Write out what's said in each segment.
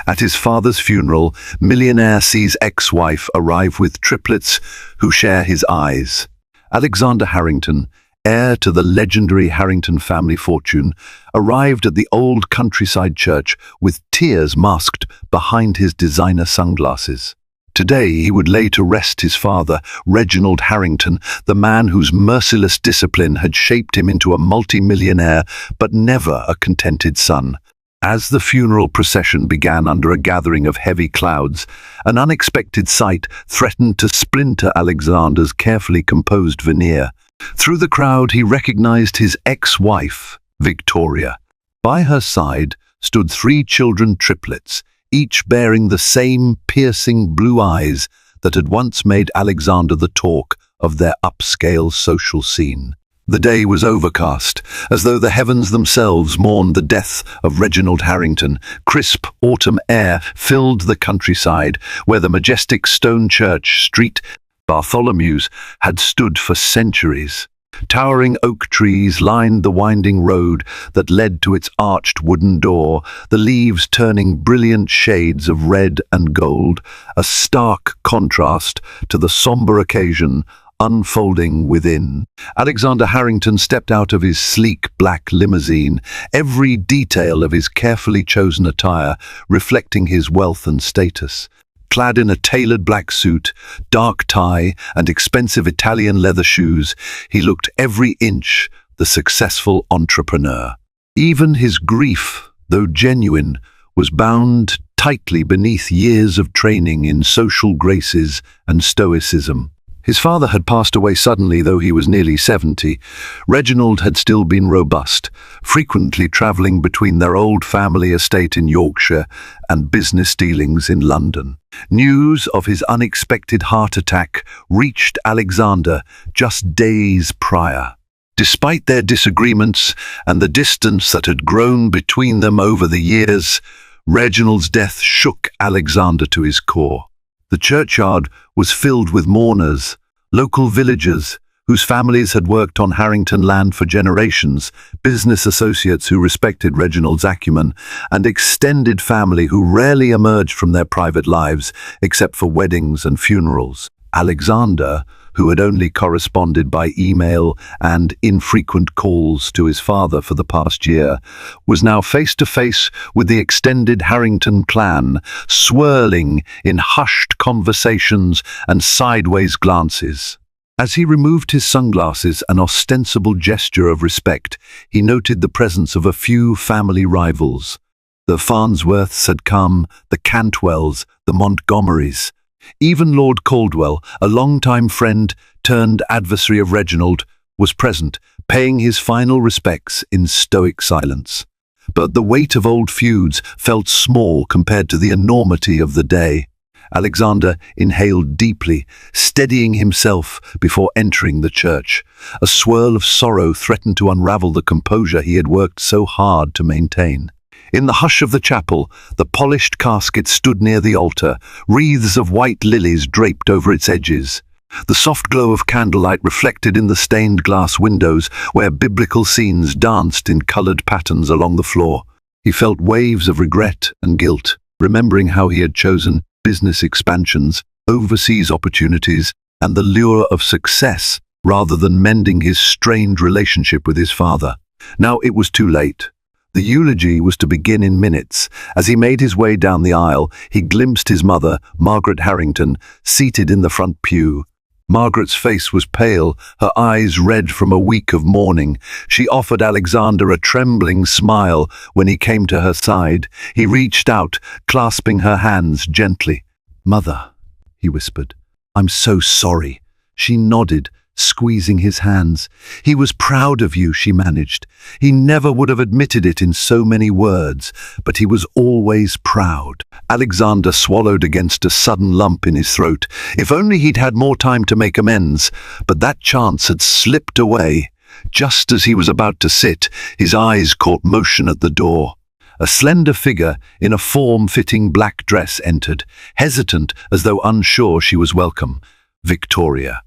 At his father's funeral, Millionaire sees ex-wife arrive with triplets who share his eyes. Alexander Harrington, heir to the legendary Harrington family fortune, arrived at the old countryside church with tears masked behind his designer sunglasses. Today he would lay to rest his father, Reginald Harrington, the man whose merciless discipline had shaped him into a multi-millionaire but never a contented son. As the funeral procession began under a gathering of heavy clouds, an unexpected sight threatened to splinter Alexander's carefully composed veneer. Through the crowd he recognized his ex-wife, Victoria. By her side stood 3 children triplets, each bearing the same piercing blue eyes that had once made Alexander the talk of their upscale social scene. The day was overcast, as though the heavens themselves mourned the death of Reginald Harrington. Crisp autumn air filled the countryside, where the majestic stone church, St. Bartholomew's, had stood for centuries. Towering oak trees lined the winding road that led to its arched wooden door, the leaves turning brilliant shades of red and gold, a stark contrast to the somber occasion unfolding within. Alexander Harrington stepped out of his sleek black limousine, every detail of his carefully chosen attire reflecting his wealth and status. Clad in a tailored black suit, dark tie, and expensive Italian leather shoes, he looked every inch the successful entrepreneur. Even his grief, though genuine, was bound tightly beneath years of training in social graces and stoicism. His father had passed away suddenly, though he was nearly 70. Reginald had still been robust, frequently travelling between their old family estate in Yorkshire and business dealings in London. News of his unexpected heart attack reached Alexander just days prior. Despite their disagreements and the distance that had grown between them over the years, Reginald's death shook Alexander to his core. The churchyard was filled with mourners, local villagers whose families had worked on Harrington land for generations, business associates who respected Reginald's acumen, and extended family who rarely emerged from their private lives except for weddings and funerals. Alexander, who had only corresponded by email and infrequent calls to his father for the past year, was now face to face with the extended Harrington clan, swirling in hushed conversations and sideways glances. As he removed his sunglasses, an ostensible gesture of respect, he noted the presence of a few family rivals. The Farnsworths had come, the Cantwells, the Montgomerys. Even Lord Caldwell, a long-time friend turned adversary of Reginald, was present, paying his final respects in stoic silence. But the weight of old feuds felt small compared to the enormity of the day. Alexander inhaled deeply, steadying himself before entering the church. A swirl of sorrow threatened to unravel the composure he had worked so hard to maintain. In the hush of the chapel, the polished casket stood near the altar, wreaths of white lilies draped over its edges. The soft glow of candlelight reflected in the stained glass windows where biblical scenes danced in colored patterns along the floor. He felt waves of regret and guilt, remembering how he had chosen business expansions, overseas opportunities, and the lure of success rather than mending his strained relationship with his father. Now it was too late. The eulogy was to begin in minutes. As he made his way down the aisle, he glimpsed his mother, Margaret Harrington, seated in the front pew. Margaret's face was pale, her eyes red from a week of mourning. She offered Alexander a trembling smile when he came to her side. He reached out, clasping her hands gently. "Mother," he whispered, "I'm so sorry." She nodded, squeezing his hands. "He was proud of you," she managed. "He never would have admitted it in so many words, but he was always proud." Alexander swallowed against a sudden lump in his throat. If only he'd had more time to make amends, but that chance had slipped away. Just as he was about to sit, his eyes caught motion at the door. A slender figure in a form-fitting black dress entered, hesitant as though unsure she was welcome. Victoria,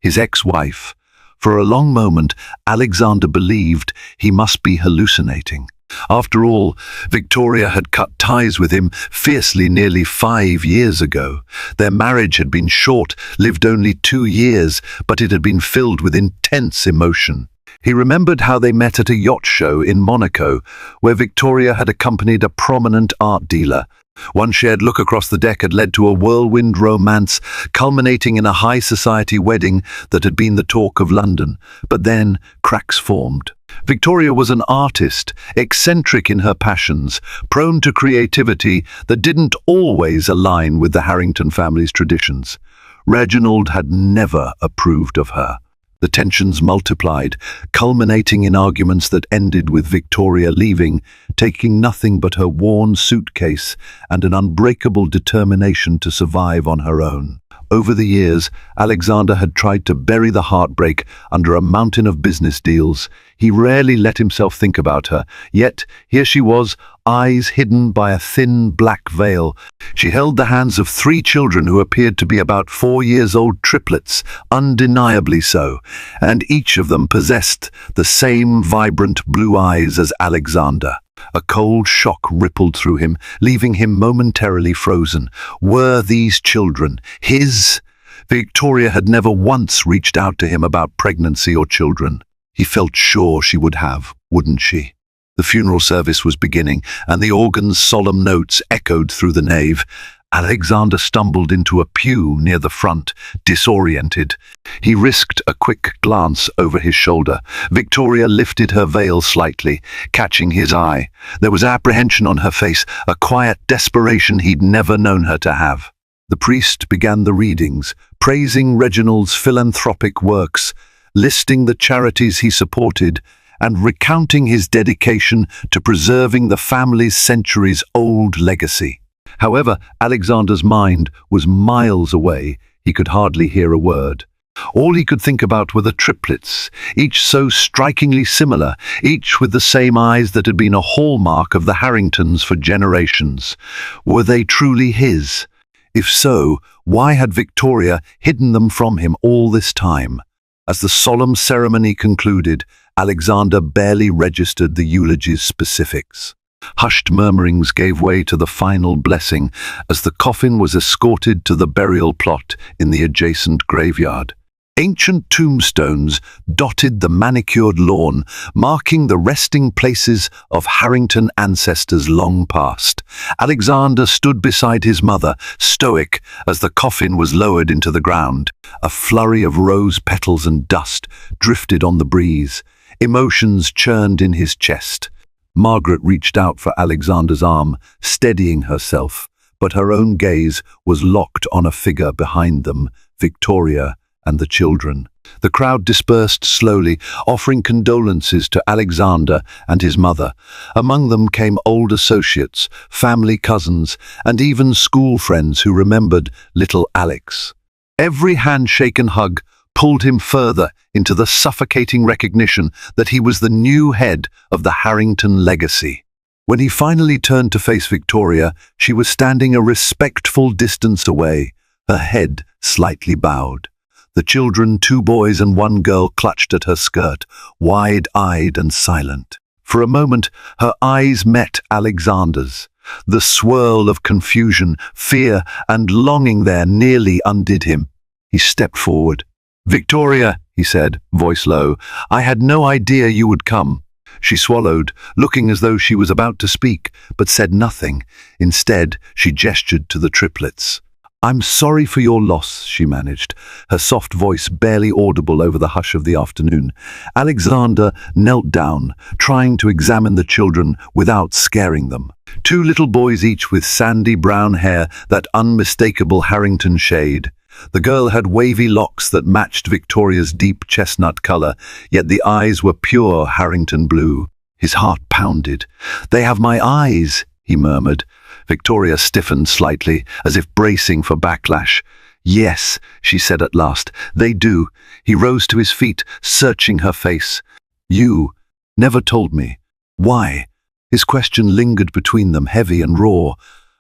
his ex-wife. For a long moment, Alexander believed he must be hallucinating. After all, Victoria had cut ties with him fiercely nearly 5 years ago. Their marriage had been short, lived only 2 years, but it had been filled with intense emotion. He remembered how they met at a yacht show in Monaco, where Victoria had accompanied a prominent art dealer. One shared look across the deck had led to a whirlwind romance, culminating in a high society wedding that had been the talk of London. But then cracks formed. Victoria was an artist, eccentric in her passions, prone to creativity that didn't always align with the Harrington family's traditions. Reginald had never approved of her. The tensions multiplied, culminating in arguments that ended with Victoria leaving, taking nothing but her worn suitcase and an unbreakable determination to survive on her own. Over the years, Alexander had tried to bury the heartbreak under a mountain of business deals. He rarely let himself think about her, yet here she was, eyes hidden by a thin black veil. She held the hands of 3 children who appeared to be about 4 years old triplets, undeniably so, and each of them possessed the same vibrant blue eyes as Alexander. A cold shock rippled through him, leaving him momentarily frozen. Were these children his? Victoria had never once reached out to him about pregnancy or children. He felt sure she would have, wouldn't she? The funeral service was beginning, and the organ's solemn notes echoed through the nave. Alexander stumbled into a pew near the front, disoriented. He risked a quick glance over his shoulder. Victoria lifted her veil slightly, catching his eye. There was apprehension on her face, a quiet desperation he'd never known her to have. The priest began the readings, praising Reginald's philanthropic works, listing the charities he supported, and recounting his dedication to preserving the family's centuries-old legacy. However, Alexander's mind was miles away. He could hardly hear a word. All he could think about were the triplets, each so strikingly similar, each with the same eyes that had been a hallmark of the Harringtons for generations. Were they truly his? If so, why had Victoria hidden them from him all this time? As the solemn ceremony concluded, Alexander barely registered the eulogy's specifics. Hushed murmurings gave way to the final blessing as the coffin was escorted to the burial plot in the adjacent graveyard. Ancient tombstones dotted the manicured lawn, marking the resting places of Harrington ancestors long past. Alexander stood beside his mother, stoic, as the coffin was lowered into the ground. A flurry of rose petals and dust drifted on the breeze. Emotions churned in his chest. Margaret reached out for Alexander's arm, steadying herself, but her own gaze was locked on a figure behind them, Victoria and the children. The crowd dispersed slowly, offering condolences to Alexander and his mother. Among them came old associates, family cousins, and even school friends who remembered little Alex. Every handshake and hug pulled him further into the suffocating recognition that he was the new head of the Harrington legacy. When he finally turned to face Victoria, she was standing a respectful distance away, her head slightly bowed. The children, 2 boys and 1 girl, clutched at her skirt, wide-eyed and silent. For a moment, her eyes met Alexander's. The swirl of confusion, fear, and longing there nearly undid him. He stepped forward. "Victoria," he said, voice low, "I had no idea you would come." She swallowed, looking as though she was about to speak, but said nothing. Instead, she gestured to the triplets. "I'm sorry for your loss," she managed, her soft voice barely audible over the hush of the afternoon. Alexander knelt down, trying to examine the children without scaring them. 2 little boys, each with sandy brown hair, that unmistakable Harrington shade. The girl had wavy locks that matched Victoria's deep chestnut color, yet the eyes were pure Harrington blue. His heart pounded. "They have my eyes," he murmured. Victoria stiffened slightly, as if bracing for backlash. "Yes," she said at last, "they do." He rose to his feet, searching her face. "You never told me. Why?" His question lingered between them, heavy and raw.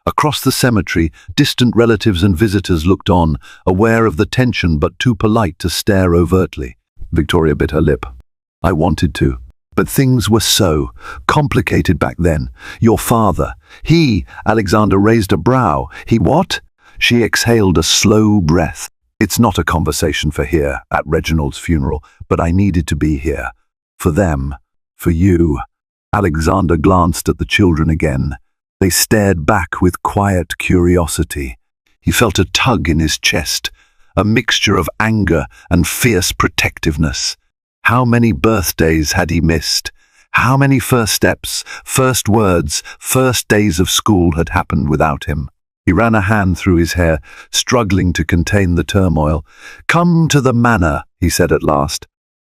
Across the cemetery, distant relatives and visitors looked on, aware of the tension but too polite to stare overtly. Victoria bit her lip. "I wanted to." But things were so complicated back then. Your father, Alexander raised a brow. He what? She exhaled a slow breath. It's not a conversation for here, at Reginald's funeral, but I needed to be here. For them, for you. Alexander glanced at the children again. They stared back with quiet curiosity. He felt a tug in his chest, a mixture of anger and fierce protectiveness. How many birthdays had he missed? How many first steps, first words, first days of school had happened without him? He ran a hand through his hair, struggling to contain the turmoil. "Come to the manor," he said at last.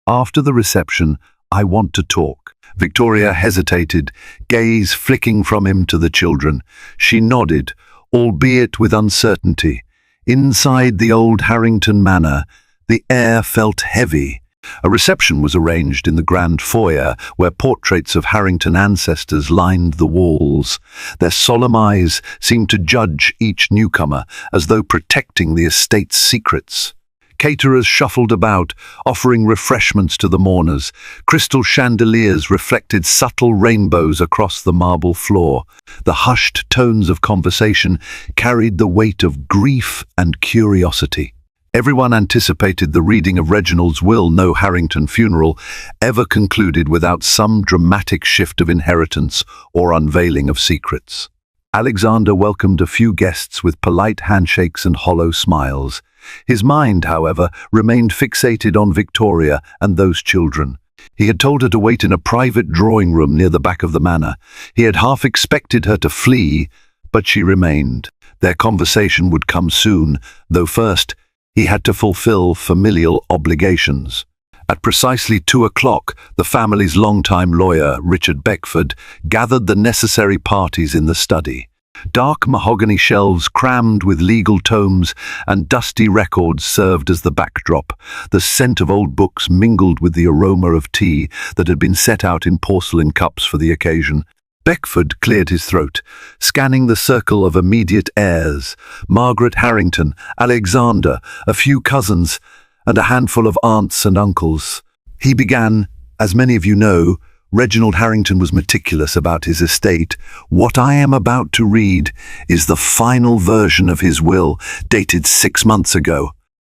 "After the reception, I want to talk." Victoria hesitated, gaze flicking from him to the children. She nodded, albeit with uncertainty. Inside the old Harrington manor, the air felt heavy. A reception was arranged in the grand foyer, where portraits of Harrington ancestors lined the walls. Their solemn eyes seemed to judge each newcomer, as though protecting the estate's secrets. Caterers shuffled about, offering refreshments to the mourners. Crystal chandeliers reflected subtle rainbows across the marble floor. The hushed tones of conversation carried the weight of grief and curiosity. Everyone anticipated the reading of Reginald's will. No Harrington funeral ever concluded without some dramatic shift of inheritance or unveiling of secrets. Alexander welcomed a few guests with polite handshakes and hollow smiles. His mind, however, remained fixated on Victoria and those children. He had told her to wait in a private drawing room near the back of the manor. He had half expected her to flee, but she remained. Their conversation would come soon, though first he had to fulfill familial obligations. At precisely 2 o'clock, the family's longtime lawyer, Richard Beckford, gathered the necessary parties in the study. Dark mahogany shelves crammed with legal tomes and dusty records served as the backdrop. The scent of old books mingled with the aroma of tea that had been set out in porcelain cups for the occasion. Beckford cleared his throat, scanning the circle of immediate heirs: Margaret Harrington, Alexander, a few cousins, and a handful of aunts and uncles. He began, "As many of you know, Reginald Harrington was meticulous about his estate. What I am about to read is the final version of his will, dated 6 months ago."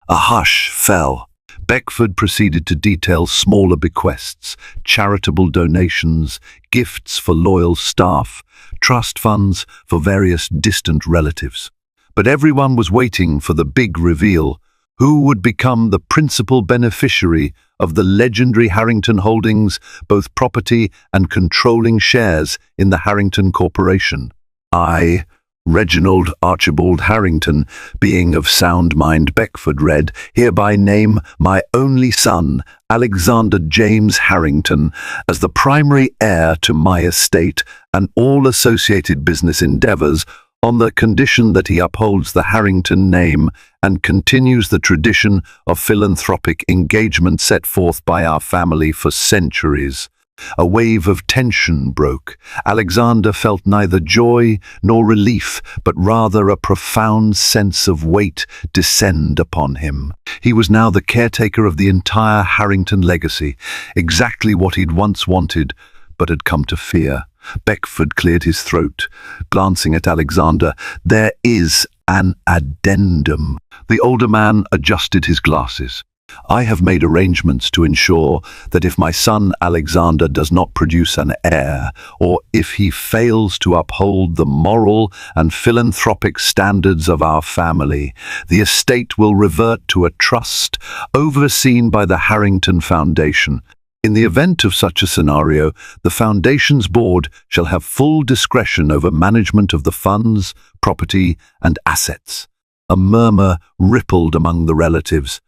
A hush fell. Beckford proceeded to detail smaller bequests, charitable donations, gifts for loyal staff, trust funds for various distant relatives. But everyone was waiting for the big reveal. Who would become the principal beneficiary of the legendary Harrington holdings, both property and controlling shares in the Harrington Corporation? I, Reginald Archibald Harrington, being of sound mind, Beckford read, hereby name my only son, Alexander James Harrington, as the primary heir to my estate and all associated business endeavors, on the condition that he upholds the Harrington name and continues the tradition of philanthropic engagement set forth by our family for centuries. A wave of tension broke. Alexander felt neither joy nor relief, but rather a profound sense of weight descend upon him. He was now the caretaker of the entire Harrington legacy, exactly what he'd once wanted, but had come to fear. Beckford cleared his throat, glancing at Alexander. "There is an addendum." The older man adjusted his glasses. "I have made arrangements to ensure that if my son Alexander does not produce an heir, or if he fails to uphold the moral and philanthropic standards of our family, the estate will revert to a trust overseen by the Harrington Foundation. In the event of such a scenario, the Foundation's board shall have full discretion over management of the funds, property, and assets." A murmur rippled among the relatives.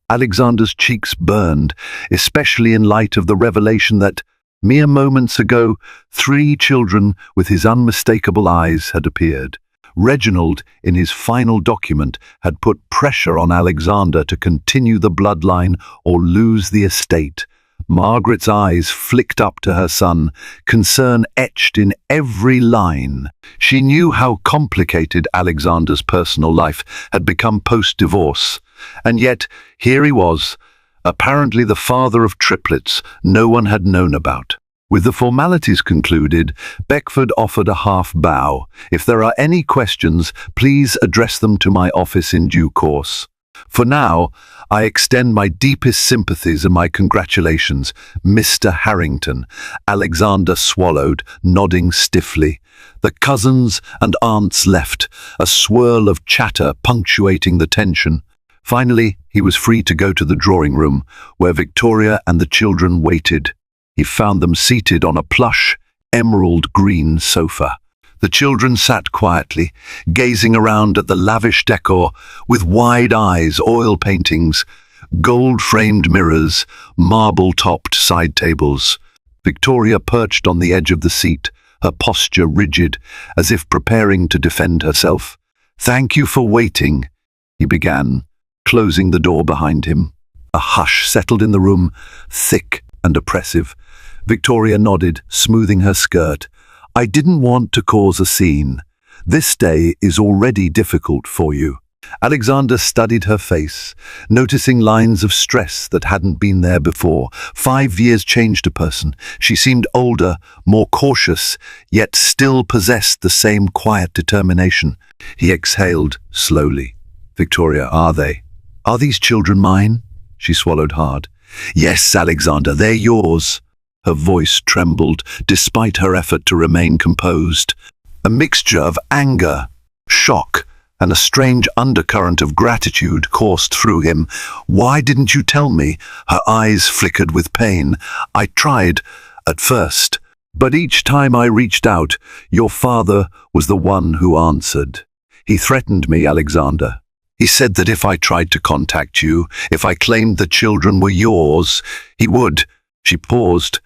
Alexander's cheeks burned, especially in light of the revelation that, mere moments ago, 3 children with his unmistakable eyes had appeared. Reginald, in his final document, had put pressure on Alexander to continue the bloodline or lose the estate. Margaret's eyes flicked up to her son, concern etched in every line. She knew how complicated Alexander's personal life had become post-divorce, and yet here he was, apparently the father of triplets no one had known about. With the formalities concluded, Beckford offered a half bow. "If there are any questions, please address them to my office in due course. For now, I extend my deepest sympathies and my congratulations, Mr. Harrington." Alexander swallowed, nodding stiffly. The cousins and aunts left, a swirl of chatter punctuating the tension. Finally, he was free to go to the drawing room, where Victoria and the children waited. He found them seated on a plush, emerald green sofa. The children sat quietly, gazing around at the lavish decor with wide eyes, oil paintings, gold-framed mirrors, marble-topped side tables. Victoria perched on the edge of the seat, her posture rigid, as if preparing to defend herself. "Thank you for waiting," he began, closing the door behind him. A hush settled in the room, thick and oppressive. Victoria nodded, smoothing her skirt. "I didn't want to cause a scene. This day is already difficult for you." Alexander studied her face, noticing lines of stress that hadn't been there before. 5 years changed a person. She seemed older, more cautious, yet still possessed the same quiet determination. He exhaled slowly. "Victoria, are they? Are these children mine?" She swallowed hard. "Yes, Alexander, they're yours." Her voice trembled, despite her effort to remain composed. A mixture of anger, shock, and a strange undercurrent of gratitude coursed through him. "Why didn't you tell me?" Her eyes flickered with pain. "I tried, at first, but each time I reached out, your father was the one who answered. He threatened me, Alexander. He said that if I tried to contact you, if I claimed the children were yours, he would." She paused,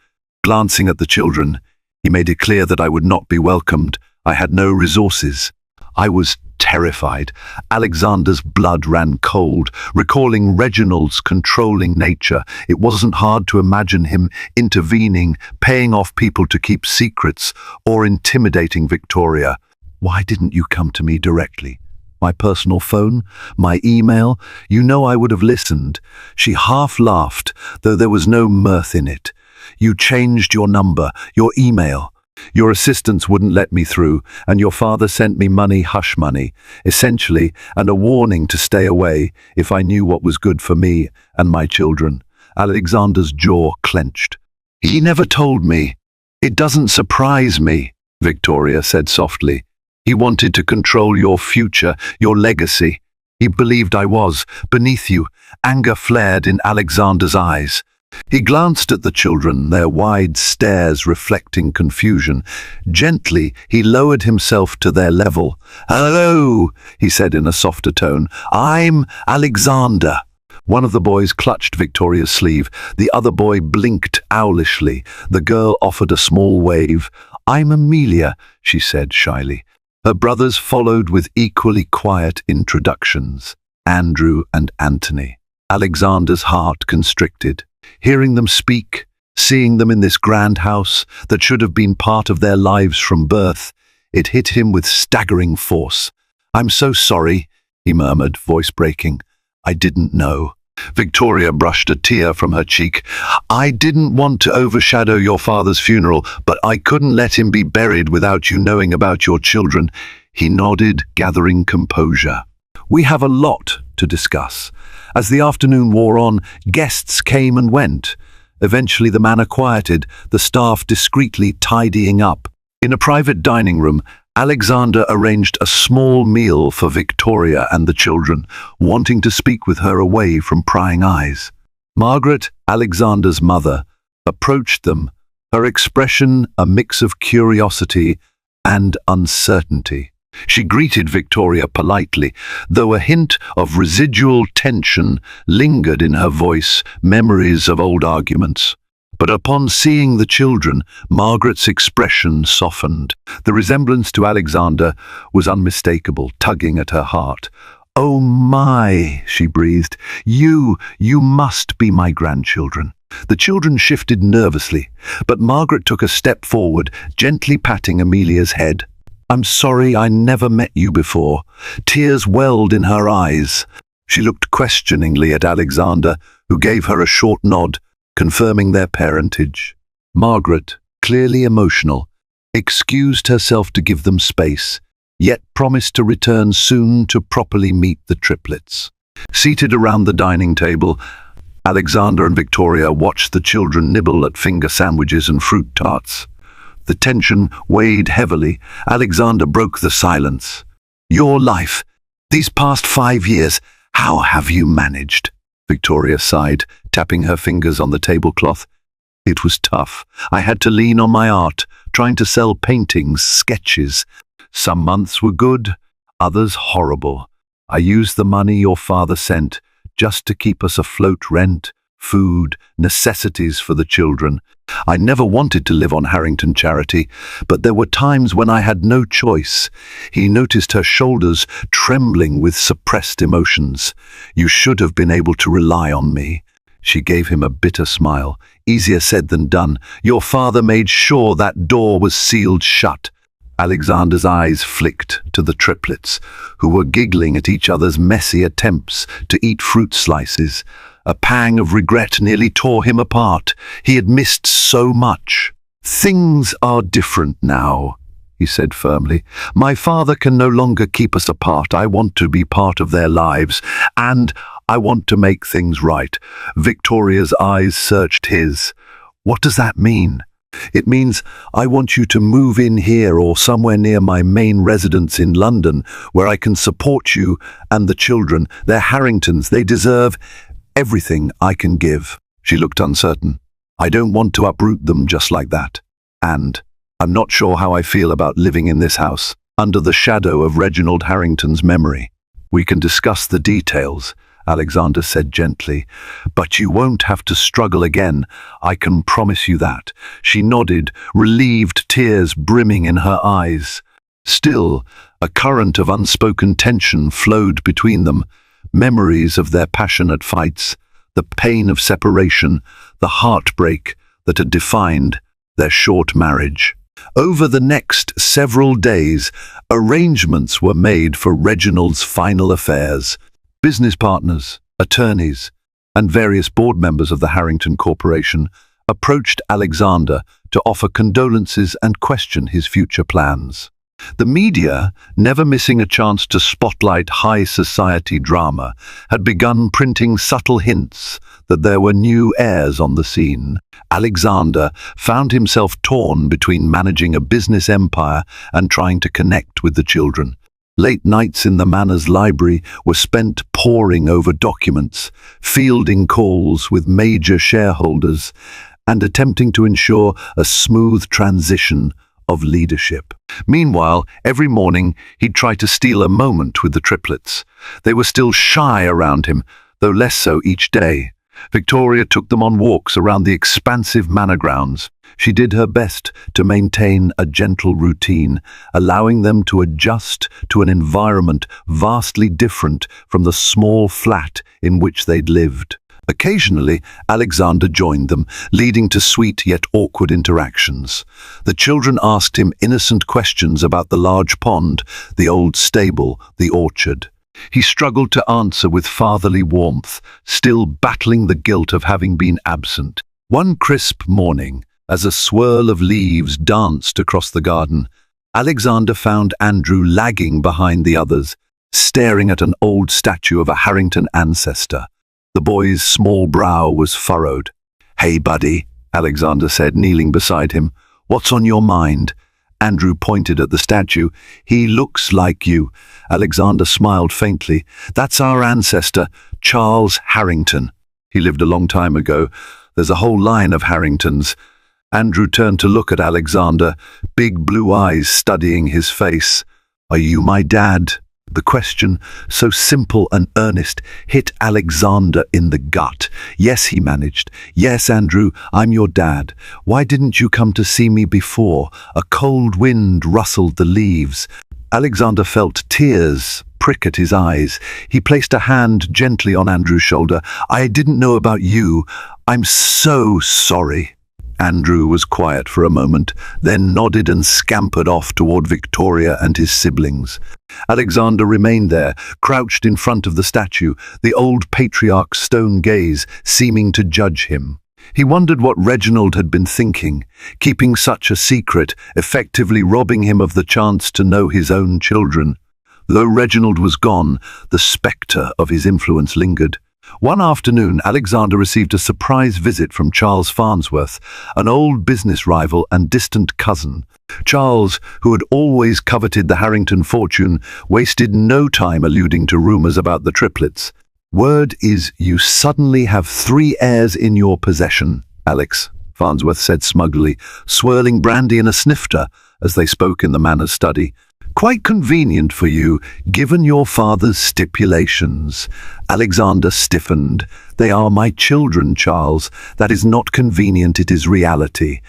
glancing at the children. "He made it clear that I would not be welcomed. I had no resources." I was terrified. Alexander's blood ran cold, recalling Reginald's controlling nature. It wasn't hard to imagine him intervening, paying off people to keep secrets, or intimidating Victoria. "Why didn't you come to me directly? My personal phone? My email? You know I would have listened." She half laughed, though there was no mirth in it. "You changed your number, your email. Your assistants wouldn't let me through, and your father sent me money, hush money, essentially, and a warning to stay away if I knew what was good for me and my children." Alexander's jaw clenched. "He never told me." "It doesn't surprise me," Victoria said softly. "He wanted to control your future, your legacy. He believed I was beneath you." Anger flared in Alexander's eyes. He glanced at the children, their wide stares reflecting confusion. Gently, he lowered himself to their level. "Hello," he said in a softer tone. "I'm Alexander." One of the boys clutched Victoria's sleeve. The other boy blinked owlishly. The girl offered a small wave. "I'm Amelia," she said shyly. Her brothers followed with equally quiet introductions. Andrew and Anthony. Alexander's heart constricted. Hearing them speak, seeing them in this grand house that should have been part of their lives from birth, it hit him with staggering force. "I'm so sorry," he murmured, voice breaking. "I didn't know." Victoria brushed a tear from her cheek. "I didn't want to overshadow your father's funeral, but I couldn't let him be buried without you knowing about your children." He nodded, gathering composure. "We have a lot to discuss." As the afternoon wore on, guests came and went. Eventually the manor quieted, the staff discreetly tidying up. In a private dining room, Alexander arranged a small meal for Victoria and the children, wanting to speak with her away from prying eyes. Margaret, Alexander's mother, approached them, her expression a mix of curiosity and uncertainty. She greeted Victoria politely, though a hint of residual tension lingered in her voice, memories of old arguments. But upon seeing the children, Margaret's expression softened. The resemblance to Alexander was unmistakable, tugging at her heart. "Oh my," she breathed, you must be my grandchildren." The children shifted nervously, but Margaret took a step forward, gently patting Amelia's head. "I'm sorry I never met you before." Tears welled in her eyes. She looked questioningly at Alexander, who gave her a short nod, confirming their parentage. Margaret, clearly emotional, excused herself to give them space, yet promised to return soon to properly meet the triplets. Seated around the dining table, Alexander and Victoria watched the children nibble at finger sandwiches and fruit tarts. The tension weighed heavily. Alexander broke the silence. "Your life, these past 5 years, how have you managed?" Victoria sighed, tapping her fingers on the tablecloth. "It was tough. I had to lean on my art, trying to sell paintings, sketches. Some months were good, others horrible. I used the money your father sent just to keep us afloat: rent, food, necessities for the children. I never wanted to live on Harrington charity, but there were times when I had no choice." He noticed her shoulders trembling with suppressed emotions. "You should have been able to rely on me." She gave him a bitter smile. "Easier said than done. Your father made sure that door was sealed shut." Alexander's eyes flicked to the triplets, who were giggling at each other's messy attempts to eat fruit slices. A pang of regret nearly tore him apart. He had missed so much. "Things are different now," he said firmly. "My father can no longer keep us apart. I want to be part of their lives, and I want to make things right." Victoria's eyes searched his. "What does that mean?" "It means I want you to move in here or somewhere near my main residence in London, where I can support you and the children. They're Harringtons. They deserve everything I can give." She looked uncertain. "I don't want to uproot them just like that. And I'm not sure how I feel about living in this house, under the shadow of Reginald Harrington's memory." "We can discuss the details," Alexander said gently, "but you won't have to struggle again. I can promise you that." She nodded, relieved, tears brimming in her eyes. Still, a current of unspoken tension flowed between them. Memories of their passionate fights, the pain of separation, the heartbreak that had defined their short marriage. Over the next several days, arrangements were made for Reginald's final affairs. Business partners, attorneys, and various board members of the Harrington Corporation approached Alexander to offer condolences and question his future plans. The media, never missing a chance to spotlight high society drama, had begun printing subtle hints that there were new heirs on the scene. Alexander found himself torn between managing a business empire and trying to connect with the children. Late nights in the Manor's library were spent poring over documents, fielding calls with major shareholders, and attempting to ensure a smooth transition of leadership. Meanwhile, every morning he'd try to steal a moment with the triplets. They were still shy around him, though less so each day. Victoria took them on walks around the expansive manor grounds. She did her best to maintain a gentle routine, allowing them to adjust to an environment vastly different from the small flat in which they'd lived. Occasionally, Alexander joined them, leading to sweet yet awkward interactions. The children asked him innocent questions about the large pond, the old stable, the orchard. He struggled to answer with fatherly warmth, still battling the guilt of having been absent. One crisp morning, as a swirl of leaves danced across the garden, Alexander found Andrew lagging behind the others, staring at an old statue of a Harrington ancestor. The boy's small brow was furrowed. "Hey, buddy," Alexander said, kneeling beside him. "What's on your mind?" Andrew pointed at the statue. "He looks like you." Alexander smiled faintly. "That's our ancestor, Charles Harrington. He lived a long time ago. There's a whole line of Harringtons." Andrew turned to look at Alexander, big blue eyes studying his face. "Are you my dad?" The question, so simple and earnest, hit Alexander in the gut. "Yes," he managed. "Yes, Andrew, I'm your dad. Why didn't you come to see me before?" A cold wind rustled the leaves. Alexander felt tears prick at his eyes. He placed a hand gently on Andrew's shoulder. "I didn't know about you. I'm so sorry." Andrew was quiet for a moment, then nodded and scampered off toward Victoria and his siblings. Alexander remained there, crouched in front of the statue, the old patriarch's stone gaze seeming to judge him. He wondered what Reginald had been thinking, keeping such a secret, effectively robbing him of the chance to know his own children. Though Reginald was gone, the spectre of his influence lingered. One afternoon, Alexander received a surprise visit from Charles Farnsworth, an old business rival and distant cousin. Charles, who had always coveted the Harrington fortune, wasted no time alluding to rumors about the triplets. "Word is you suddenly have 3 heirs in your possession, Alex," Farnsworth said smugly, swirling brandy in a snifter as they spoke in the manor's study. "Quite convenient for you, given your father's stipulations." Alexander stiffened. "They are my children, Charles. That is not convenient, it is reality."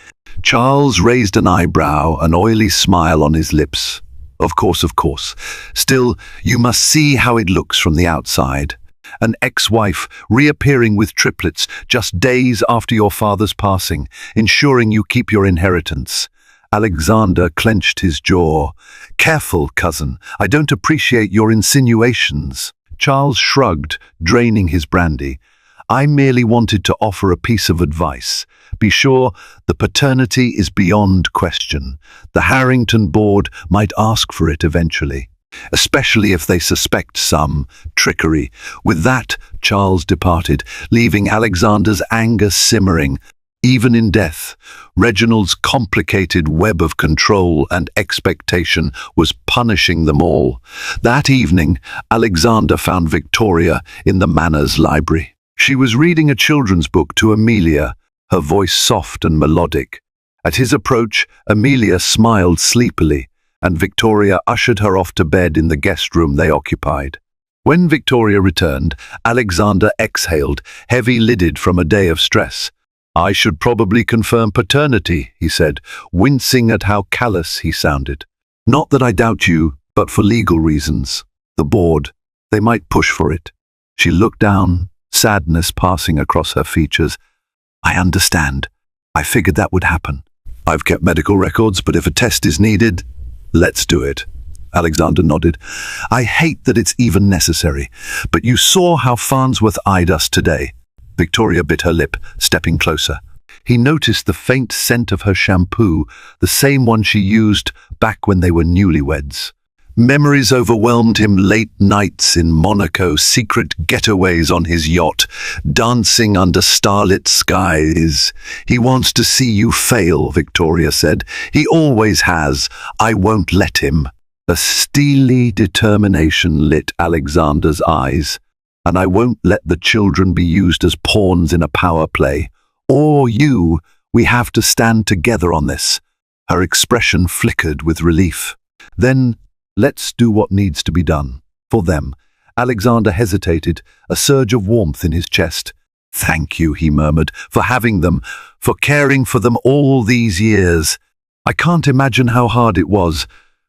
Charles raised an eyebrow, an oily smile on his lips. Of course, of course. Still, you must see how it looks from the outside. An ex-wife reappearing with triplets just days after your father's passing, ensuring you keep your inheritance. Alexander clenched his jaw. "Careful, cousin. I don't appreciate your insinuations." Charles shrugged, draining his brandy. "I merely wanted to offer a piece of advice. Be sure the paternity is beyond question. The Harrington board might ask for it eventually, especially if they suspect some trickery." With that, Charles departed, leaving Alexander's anger simmering. Even in death, Reginald's complicated web of control and expectation was punishing them all. That evening, Alexander found Victoria in the manor's library. She was reading a children's book to Amelia, her voice soft and melodic. At his approach, Amelia smiled sleepily, and Victoria ushered her off to bed in the guest room they occupied. When Victoria returned, Alexander exhaled, heavy-lidded from a day of stress. "I should probably confirm paternity," he said, wincing at how callous he sounded. "Not that I doubt you, but for legal reasons. The board, they might push for it." She looked down, sadness passing across her features. "I understand. I figured that would happen. I've kept medical records, but if a test is needed, let's do it." Alexander nodded. "I hate that it's even necessary, but you saw how Farnsworth eyed us today." Victoria bit her lip, stepping closer. He noticed the faint scent of her shampoo, the same one she used back when they were newlyweds. Memories overwhelmed him: late nights in Monaco, secret getaways on his yacht, dancing under starlit skies. "He wants to see you fail," Victoria said. "He always has. I won't let him." A steely determination lit Alexander's eyes. "And I won't let the children be used as pawns in a power play. Or you. We have to stand together on this." Her expression flickered with relief. "Then let's do what needs to be done. For them." Alexander hesitated, a surge of warmth in his chest. "Thank you," he murmured, "for having them, for caring for them all these years. I can't imagine how hard it was."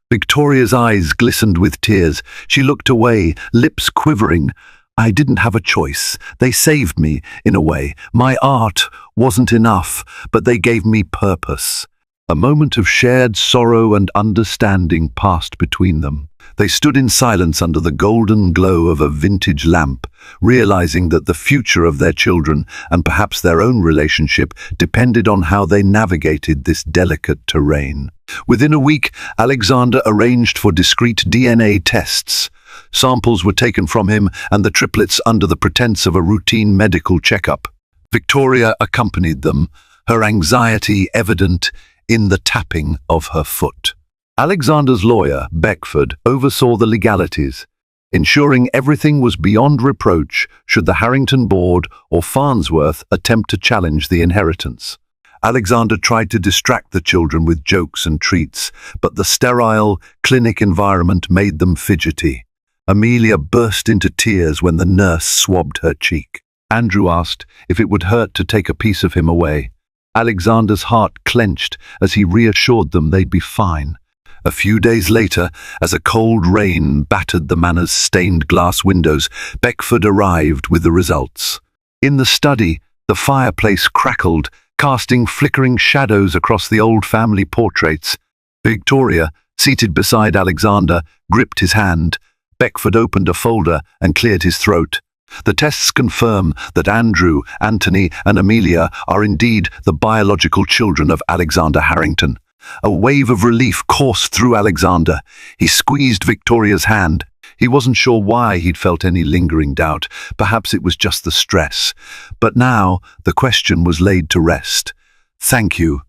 Victoria's eyes glistened with tears. She looked away, lips quivering. "I didn't have a choice. They saved me, in a way. My art wasn't enough, but they gave me purpose." A moment of shared sorrow and understanding passed between them. They stood in silence under the golden glow of a vintage lamp, realizing that the future of their children, and perhaps their own relationship, depended on how they navigated this delicate terrain. Within a week, Alexander arranged for discreet DNA tests. Samples were taken from him and the triplets under the pretense of a routine medical checkup. Victoria accompanied them, her anxiety evident in the tapping of her foot. Alexander's lawyer, Beckford, oversaw the legalities, ensuring everything was beyond reproach should the Harrington board or Farnsworth attempt to challenge the inheritance. Alexander tried to distract the children with jokes and treats, but the sterile, clinic environment made them fidgety. Amelia burst into tears when the nurse swabbed her cheek. Andrew asked if it would hurt to take a piece of him away. Alexander's heart clenched as he reassured them they'd be fine. A few days later, as a cold rain battered the manor's stained glass windows, Beckford arrived with the results. In the study, the fireplace crackled, casting flickering shadows across the old family portraits. Victoria, seated beside Alexander, gripped his hand. Beckford opened a folder and cleared his throat. The tests confirm that Andrew, Anthony, and Amelia are indeed the biological children of Alexander Harrington. A wave of relief coursed through Alexander. He squeezed Victoria's hand. He wasn't sure why he'd felt any lingering doubt. Perhaps it was just the stress. But now the question was laid to rest. "Thank you,"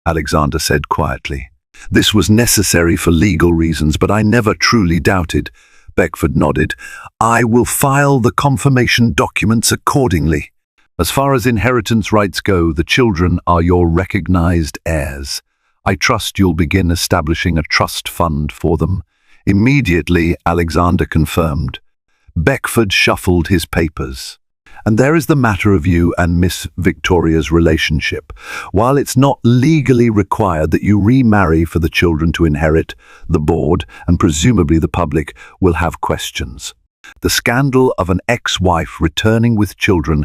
Alexander said quietly. "This was necessary for legal reasons, but I never truly doubted." Beckford nodded. "I will file the confirmation documents accordingly. As far as inheritance rights go, the children are your recognized heirs. I trust you'll begin establishing a trust fund for them." Immediately, Alexander confirmed. Beckford shuffled his papers. "And there is the matter of you and Miss Victoria's relationship. While it's not legally required that you remarry for the children to inherit, the board, and presumably the public, will have questions. The scandal of an ex-wife returning with children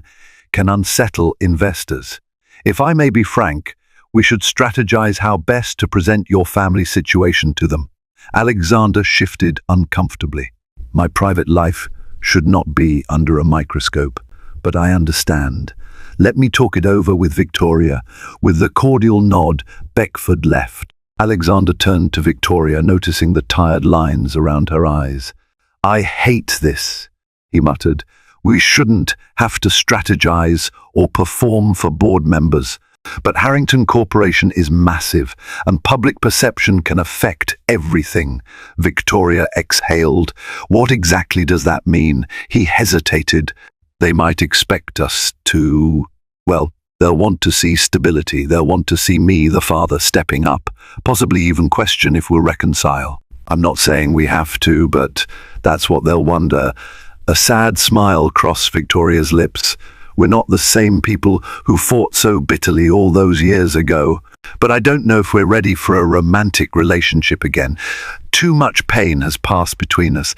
can unsettle investors. If I may be frank, we should strategize how best to present your family situation to them." Alexander shifted uncomfortably. "My private life should not be under a microscope, but I understand. Let me talk it over with Victoria." With the cordial nod, Beckford left. Alexander turned to Victoria, noticing the tired lines around her eyes. "I hate this," he muttered. "We shouldn't have to strategize or perform for board members. But Harrington Corporation is massive, and public perception can affect everything." Victoria exhaled. "What exactly does that mean?" He hesitated. "They might expect us to... well, they'll want to see stability. They'll want to see me, the father, stepping up, possibly even question if we'll reconcile. I'm not saying we have to, but that's what they'll wonder." A sad smile crossed Victoria's lips. "We're not the same people who fought so bitterly all those years ago. But I don't know if we're ready for a romantic relationship again. Too much pain has passed between us.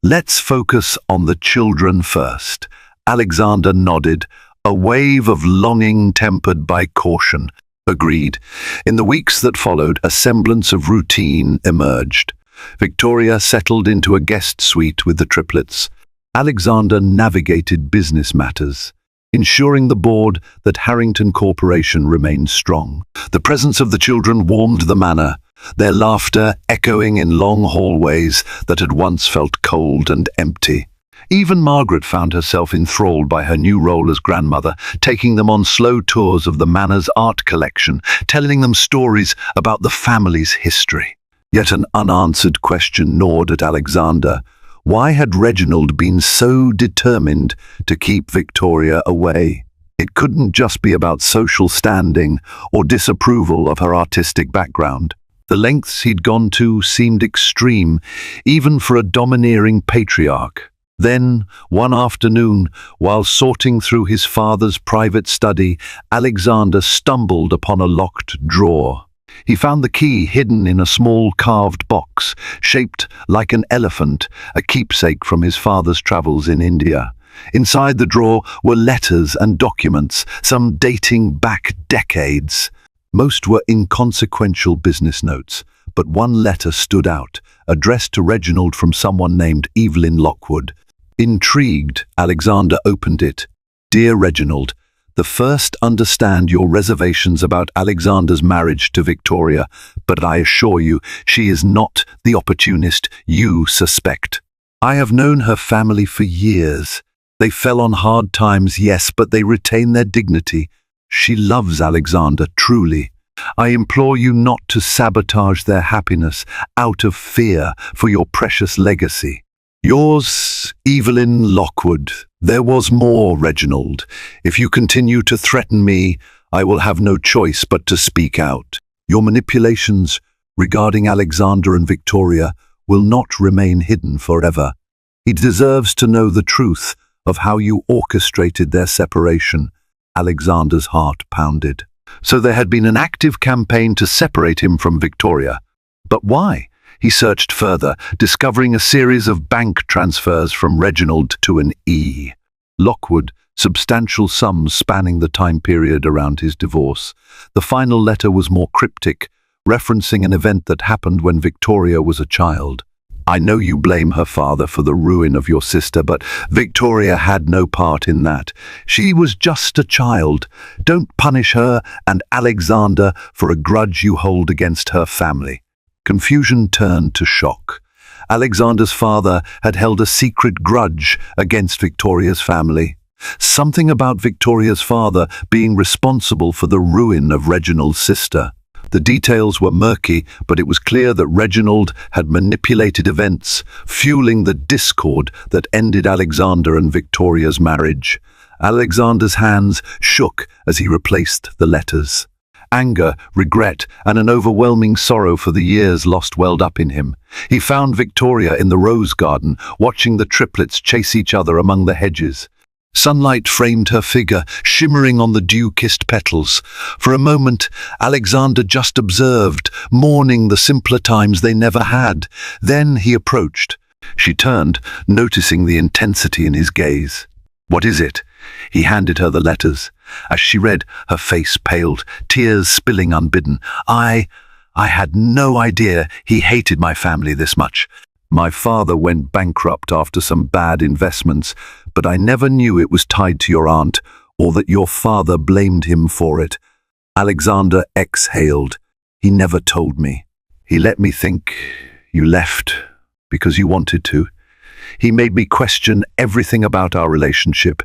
Let's focus on the children first." Alexander nodded, a wave of longing tempered by caution. "Agreed." In the weeks that followed, a semblance of routine emerged. Victoria settled into a guest suite with the triplets. Alexander navigated business matters, ensuring the board that Harrington Corporation remained strong. The presence of the children warmed the manor, their laughter echoing in long hallways that had once felt cold and empty. Even Margaret found herself enthralled by her new role as grandmother, taking them on slow tours of the manor's art collection, telling them stories about the family's history. Yet an unanswered question gnawed at Alexander. Why had Reginald been so determined to keep Victoria away? It couldn't just be about social standing or disapproval of her artistic background. The lengths he'd gone to seemed extreme, even for a domineering patriarch. Then, one afternoon, while sorting through his father's private study, Alexander stumbled upon a locked drawer. He found the key hidden in a small carved box, shaped like an elephant, a keepsake from his father's travels in India. Inside the drawer were letters and documents, some dating back decades. Most were inconsequential business notes, but one letter stood out, addressed to Reginald from someone named Evelyn Lockwood. Intrigued, Alexander opened it. "Dear Reginald, the first understand your reservations about Alexander's marriage to Victoria, but I assure you she is not the opportunist you suspect. I have known her family for years. They fell on hard times, yes, but they retain their dignity. She loves Alexander, truly. I implore you not to sabotage their happiness out of fear for your precious legacy. Yours, Evelyn Lockwood." "There was more, Reginald. If you continue to threaten me, I will have no choice but to speak out. Your manipulations regarding Alexander and Victoria will not remain hidden forever. He deserves to know the truth of how you orchestrated their separation." Alexander's heart pounded. So there had been an active campaign to separate him from Victoria. But why? He searched further, discovering a series of bank transfers from Reginald to an E. Lockwood, substantial sums spanning the time period around his divorce. The final letter was more cryptic, referencing an event that happened when Victoria was a child. I know you blame her father for the ruin of your sister, but Victoria had no part in that. She was just a child. Don't punish her and Alexander for a grudge you hold against her family." Confusion turned to shock. Alexander's father had held a secret grudge against Victoria's family. Something about Victoria's father being responsible for the ruin of Reginald's sister. The details were murky, but it was clear that Reginald had manipulated events, fueling the discord that ended Alexander and Victoria's marriage. Alexander's hands shook as he replaced the letters. Anger, regret, and an overwhelming sorrow for the years lost welled up in him. He found Victoria in the rose garden, watching the triplets chase each other among the hedges. Sunlight framed her figure, shimmering on the dew-kissed petals. For a moment, Alexander just observed, mourning the simpler times they never had. Then he approached. She turned, noticing the intensity in his gaze. "What is it?" He handed her the letters. As she read, her face paled, tears spilling unbidden. I had no idea he hated my family this much. My father went bankrupt after some bad investments, but I never knew it was tied to your aunt, or that your father blamed him for it." Alexander exhaled. "He never told me. He let me think you left because you wanted to. He made me question everything about our relationship."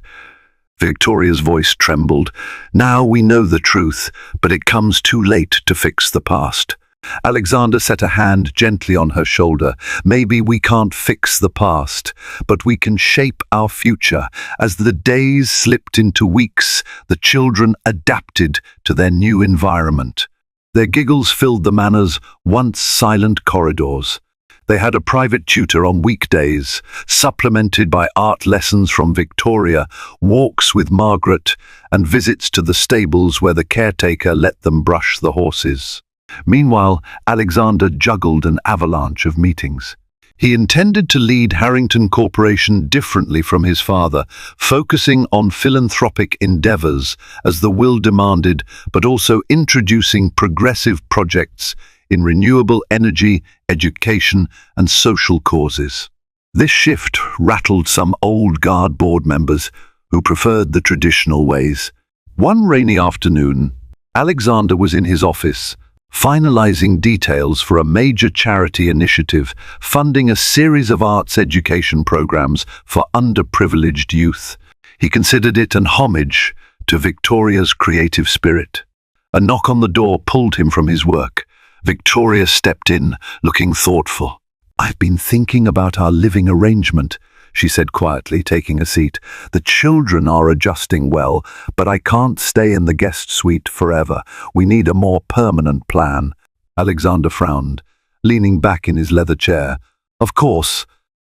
Victoria's voice trembled. "Now we know the truth, but it comes too late to fix the past." Alexander set a hand gently on her shoulder. "Maybe we can't fix the past, but we can shape our future." As the days slipped into weeks, the children adapted to their new environment. Their giggles filled the manor's once silent corridors. They had a private tutor on weekdays, supplemented by art lessons from Victoria, walks with Margaret, and visits to the stables where the caretaker let them brush the horses. Meanwhile, Alexander juggled an avalanche of meetings. He intended to lead Harrington Corporation differently from his father, focusing on philanthropic endeavors as the will demanded, but also introducing progressive projects in renewable energy, education, and social causes. This shift rattled some old guard board members who preferred the traditional ways. One rainy afternoon, Alexander was in his office, finalizing details for a major charity initiative funding a series of arts education programs for underprivileged youth. He considered it an homage to Victoria's creative spirit. A knock on the door pulled him from his work. Victoria stepped in, looking thoughtful. "I've been thinking about our living arrangement," she said quietly, taking a seat. "The children are adjusting well, but I can't stay in the guest suite forever. We need a more permanent plan." Alexander frowned, leaning back in his leather chair. "Of course,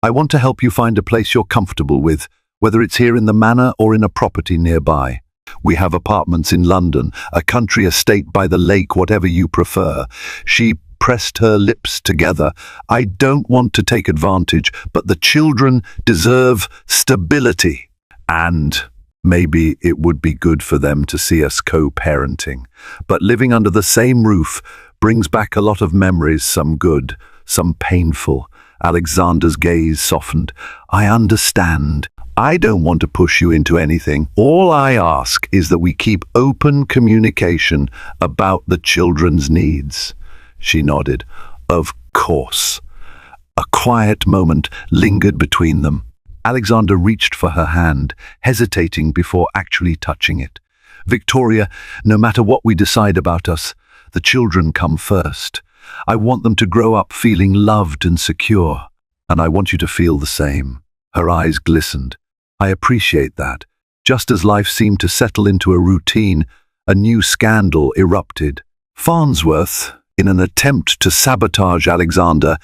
I want to help you find a place you're comfortable with, whether it's here in the manor or in a property nearby. We have apartments in London, a country estate by the lake, whatever you prefer." She pressed her lips together. "I don't want to take advantage, but the children deserve stability. And maybe it would be good for them to see us co-parenting. But living under the same roof brings back a lot of memories, some good, some painful." Alexander's gaze softened. "I understand. I don't want to push you into anything. All I ask is that we keep open communication about the children's needs." She nodded. "Of course." A quiet moment lingered between them. Alexander reached for her hand, hesitating before actually touching it. "Victoria, no matter what we decide about us, the children come first. I want them to grow up feeling loved and secure, and I want you to feel the same." Her eyes glistened. "I appreciate that." Just as life seemed to settle into a routine, a new scandal erupted. Farnsworth, in an attempt to sabotage Alexander,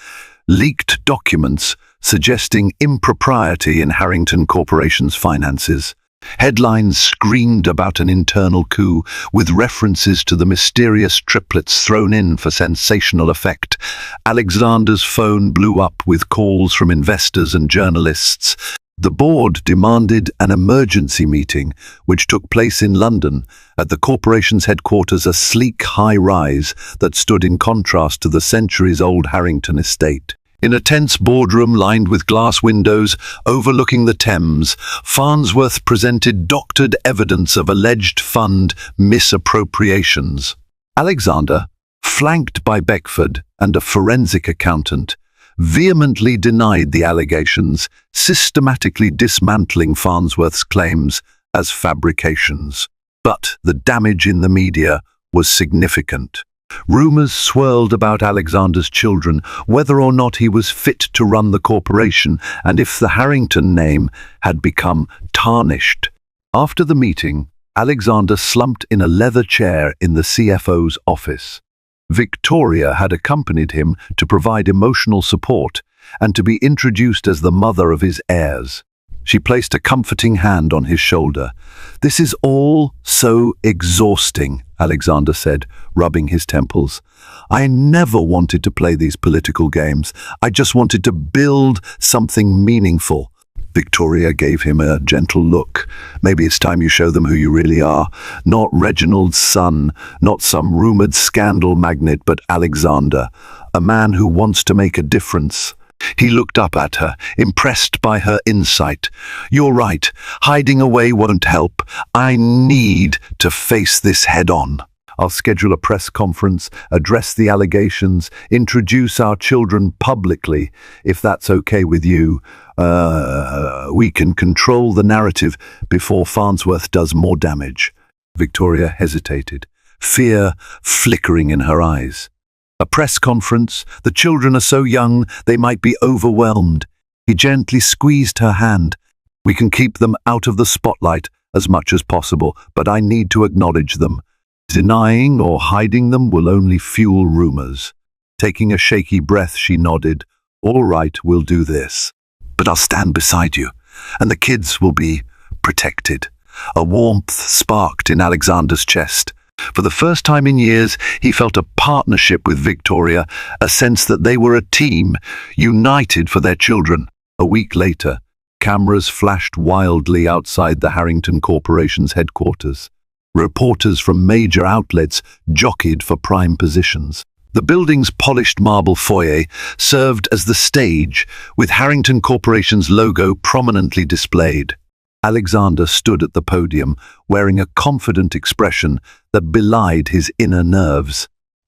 leaked documents suggesting impropriety in Harrington Corporation's finances. Headlines screamed about an internal coup, with references to the mysterious triplets thrown in for sensational effect. Alexander's phone blew up with calls from investors and journalists. The board demanded an emergency meeting, which took place in London, at the corporation's headquarters, a sleek high-rise that stood in contrast to the centuries-old Harrington estate. In a tense boardroom lined with glass windows overlooking the Thames, Farnsworth presented doctored evidence of alleged fund misappropriations. Alexander, flanked by Beckford and a forensic accountant, vehemently denied the allegations, systematically dismantling Farnsworth's claims as fabrications. But the damage in the media was significant. Rumors swirled about Alexander's children, whether or not he was fit to run the corporation, and if the Harrington name had become tarnished. After the meeting, Alexander slumped in a leather chair in the CFO's office. Victoria had accompanied him to provide emotional support and to be introduced as the mother of his heirs. She placed a comforting hand on his shoulder. "This is all so exhausting," Alexander said, rubbing his temples. "I never wanted to play these political games. I just wanted to build something meaningful." Victoria gave him a gentle look. "Maybe it's time you show them who you really are. Not Reginald's son, not some rumored scandal magnate, but Alexander, a man who wants to make a difference." He looked up at her, impressed by her insight. "You're right. Hiding away won't help. I need to face this head-on. I'll schedule a press conference, address the allegations, introduce our children publicly, if that's okay with you. We can control the narrative before Farnsworth does more damage." Victoria hesitated, fear flickering in her eyes. "A press conference? The children are so young they might be overwhelmed." He gently squeezed her hand. "We can keep them out of the spotlight as much as possible, but I need to acknowledge them. Denying or hiding them will only fuel rumors." Taking a shaky breath, she nodded. "All right, we'll do this. But I'll stand beside you, and the kids will be protected." A warmth sparked in Alexander's chest. For the first time in years, he felt a partnership with Victoria, a sense that they were a team, united for their children. A week later, cameras flashed wildly outside the Harrington Corporation's headquarters. Reporters from major outlets jockeyed for prime positions. The building's polished marble foyer served as the stage, with Harrington Corporation's logo prominently displayed. Alexander stood at the podium, wearing a confident expression that belied his inner nerves.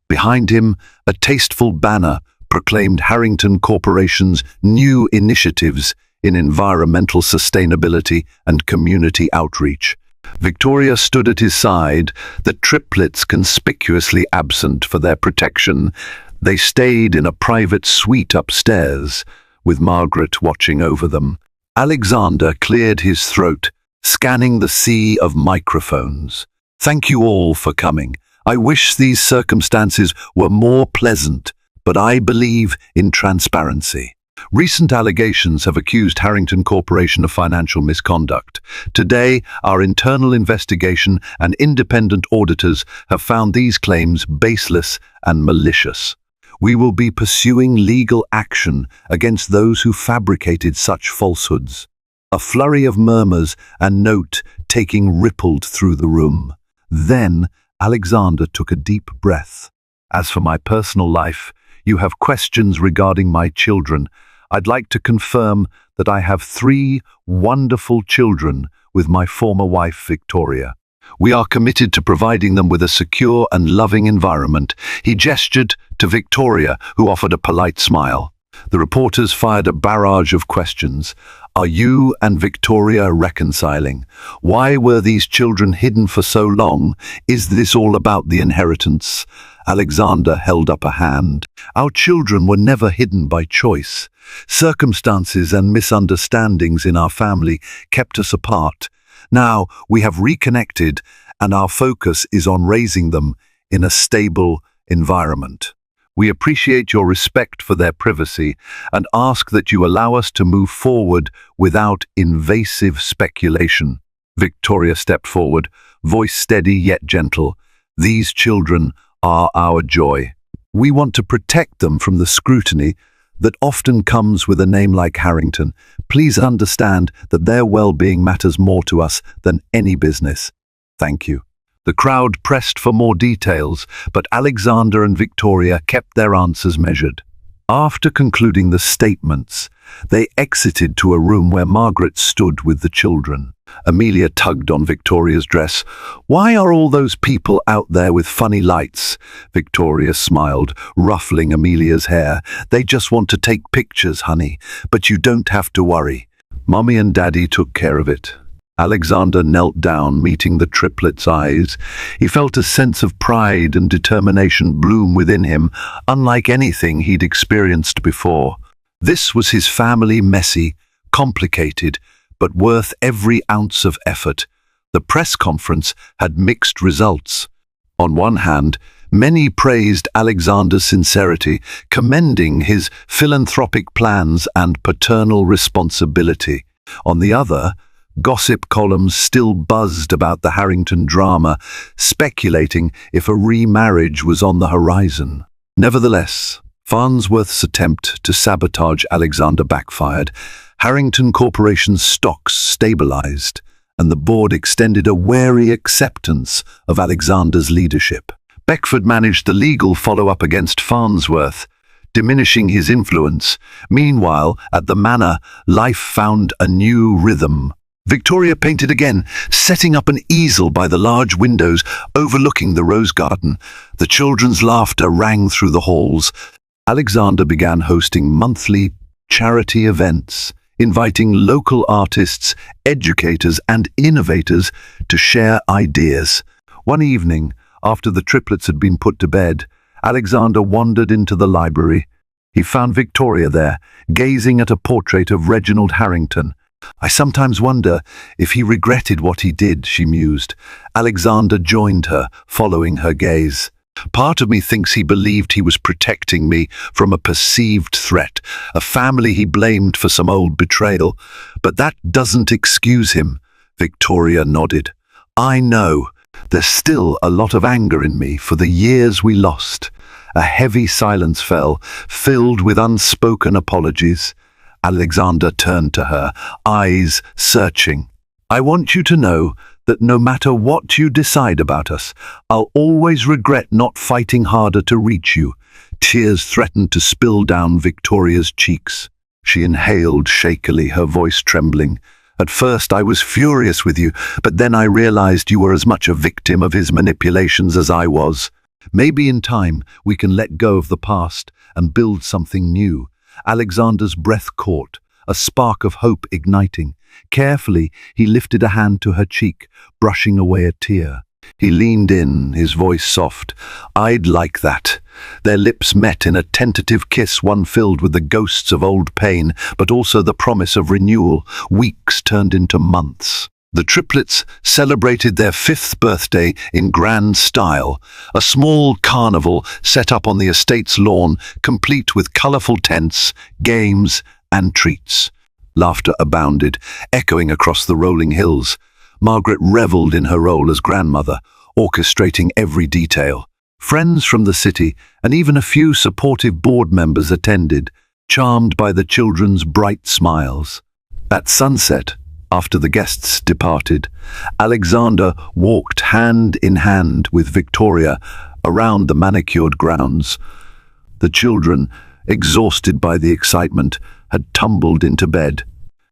Behind him, a tasteful banner proclaimed Harrington Corporation's new initiatives in environmental sustainability and community outreach. Victoria stood at his side, the triplets conspicuously absent for their protection. They stayed in a private suite upstairs, with Margaret watching over them. Alexander cleared his throat, scanning the sea of microphones. "Thank you all for coming. I wish these circumstances were more pleasant, but I believe in transparency." Recent allegations have accused Harrington Corporation of financial misconduct. Today, our internal investigation and independent auditors have found these claims baseless and malicious. We will be pursuing legal action against those who fabricated such falsehoods. A flurry of murmurs and note-taking rippled through the room. Then Alexander took a deep breath. "As for my personal life, you have questions regarding my children. I'd like to confirm that I have 3 wonderful children with my former wife, Victoria. We are committed to providing them with a secure and loving environment." He gestured to Victoria, who offered a polite smile. The reporters fired a barrage of questions. "Are you and Victoria reconciling? Why were these children hidden for so long? Is this all about the inheritance?" Alexander held up a hand. "Our children were never hidden by choice. Circumstances and misunderstandings in our family kept us apart. Now we have reconnected, and our focus is on raising them in a stable environment. We appreciate your respect for their privacy and ask that you allow us to move forward without invasive speculation." Victoria stepped forward, voice steady yet gentle. "These children are our joy. We want to protect them from the scrutiny that often comes with a name like Harrington. Please understand that their well-being matters more to us than any business. Thank you." The crowd pressed for more details, but Alexander and Victoria kept their answers measured. After concluding the statements, they exited to a room where Margaret stood with the children. Amelia tugged on Victoria's dress. "Why are all those people out there with funny lights?" Victoria smiled, ruffling Amelia's hair. "They just want to take pictures, honey, but you don't have to worry. Mommy and Daddy took care of it." Alexander knelt down, meeting the triplets' eyes. He felt a sense of pride and determination bloom within him, unlike anything he'd experienced before. This was his family, messy, complicated, but worth every ounce of effort. The press conference had mixed results. On one hand, many praised Alexander's sincerity, commending his philanthropic plans and paternal responsibility. On the other, gossip columns still buzzed about the Harrington drama, speculating if a remarriage was on the horizon. Nevertheless, Farnsworth's attempt to sabotage Alexander backfired. Harrington Corporation's stocks stabilized, and the board extended a wary acceptance of Alexander's leadership. Beckford managed the legal follow-up against Farnsworth, diminishing his influence. Meanwhile, at the manor, life found a new rhythm. Victoria painted again, setting up an easel by the large windows overlooking the rose garden. The children's laughter rang through the halls. Alexander began hosting monthly charity events, inviting local artists, educators, and innovators to share ideas. One evening, after the triplets had been put to bed, Alexander wandered into the library. He found Victoria there, gazing at a portrait of Reginald Harrington. "I sometimes wonder if he regretted what he did," she mused. Alexander joined her, following her gaze. "Part of me thinks he believed he was protecting me from a perceived threat, a family he blamed for some old betrayal. But that doesn't excuse him." Victoria nodded. "I know. There's still a lot of anger in me for the years we lost." A heavy silence fell, filled with unspoken apologies. Alexander turned to her, eyes searching. "I want you to know that no matter what you decide about us, I'll always regret not fighting harder to reach you." Tears threatened to spill down Victoria's cheeks. She inhaled shakily, her voice trembling. "At first I was furious with you, but then I realized you were as much a victim of his manipulations as I was. Maybe in time we can let go of the past and build something new." Alexander's breath caught, a spark of hope igniting. Carefully, he lifted a hand to her cheek, brushing away a tear. He leaned in, his voice soft. "I'd like that." Their lips met in a tentative kiss, one filled with the ghosts of old pain, but also the promise of renewal. Weeks turned into months. The triplets celebrated their 5th birthday in grand style, a small carnival set up on the estate's lawn, complete with colorful tents, games, and treats. Laughter abounded, echoing across the rolling hills. Margaret reveled in her role as grandmother, orchestrating every detail. Friends from the city and even a few supportive board members attended, charmed by the children's bright smiles. At sunset, after the guests departed, Alexander walked hand in hand with Victoria around the manicured grounds. The children, exhausted by the excitement, had tumbled into bed.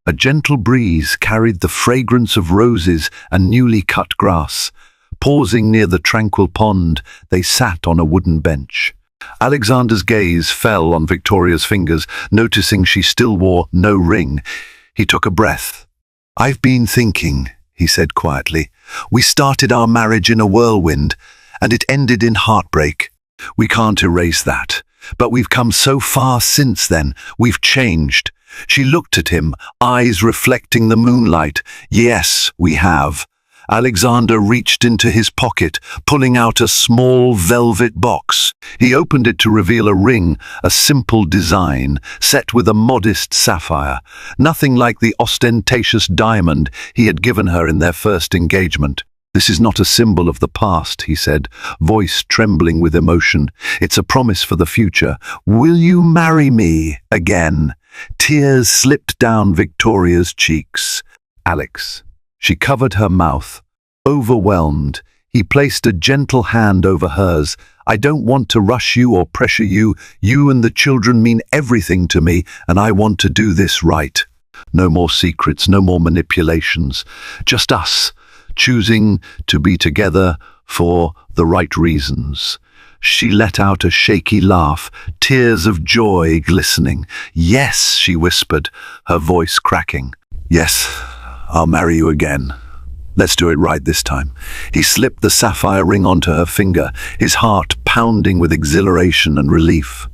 A gentle breeze carried the fragrance of roses and newly cut grass. Pausing near the tranquil pond, they sat on a wooden bench. Alexander's gaze fell on Victoria's fingers, noticing she still wore no ring. He took a breath. "I've been thinking," he said quietly. "We started our marriage in a whirlwind, and it ended in heartbreak. We can't erase that. But we've come so far since then. We've changed." She looked at him, eyes reflecting the moonlight. "Yes, we have." Alexander reached into his pocket, pulling out a small velvet box. He opened it to reveal a ring, a simple design, set with a modest sapphire, nothing like the ostentatious diamond he had given her in their first engagement. "This is not a symbol of the past," he said, voice trembling with emotion. "It's a promise for the future. Will you marry me again?" Tears slipped down Victoria's cheeks. "Alex." She covered her mouth, overwhelmed, He placed a gentle hand over hers. "I don't want to rush you or pressure you. You and the children mean everything to me, and I want to do this right. No more secrets, no more manipulations. Just us, choosing to be together for the right reasons." She let out a shaky laugh, tears of joy glistening. "Yes," she whispered, her voice cracking. "Yes, I'll marry you again. Let's do it right this time." He slipped the sapphire ring onto her finger, his heart pounding with exhilaration and relief.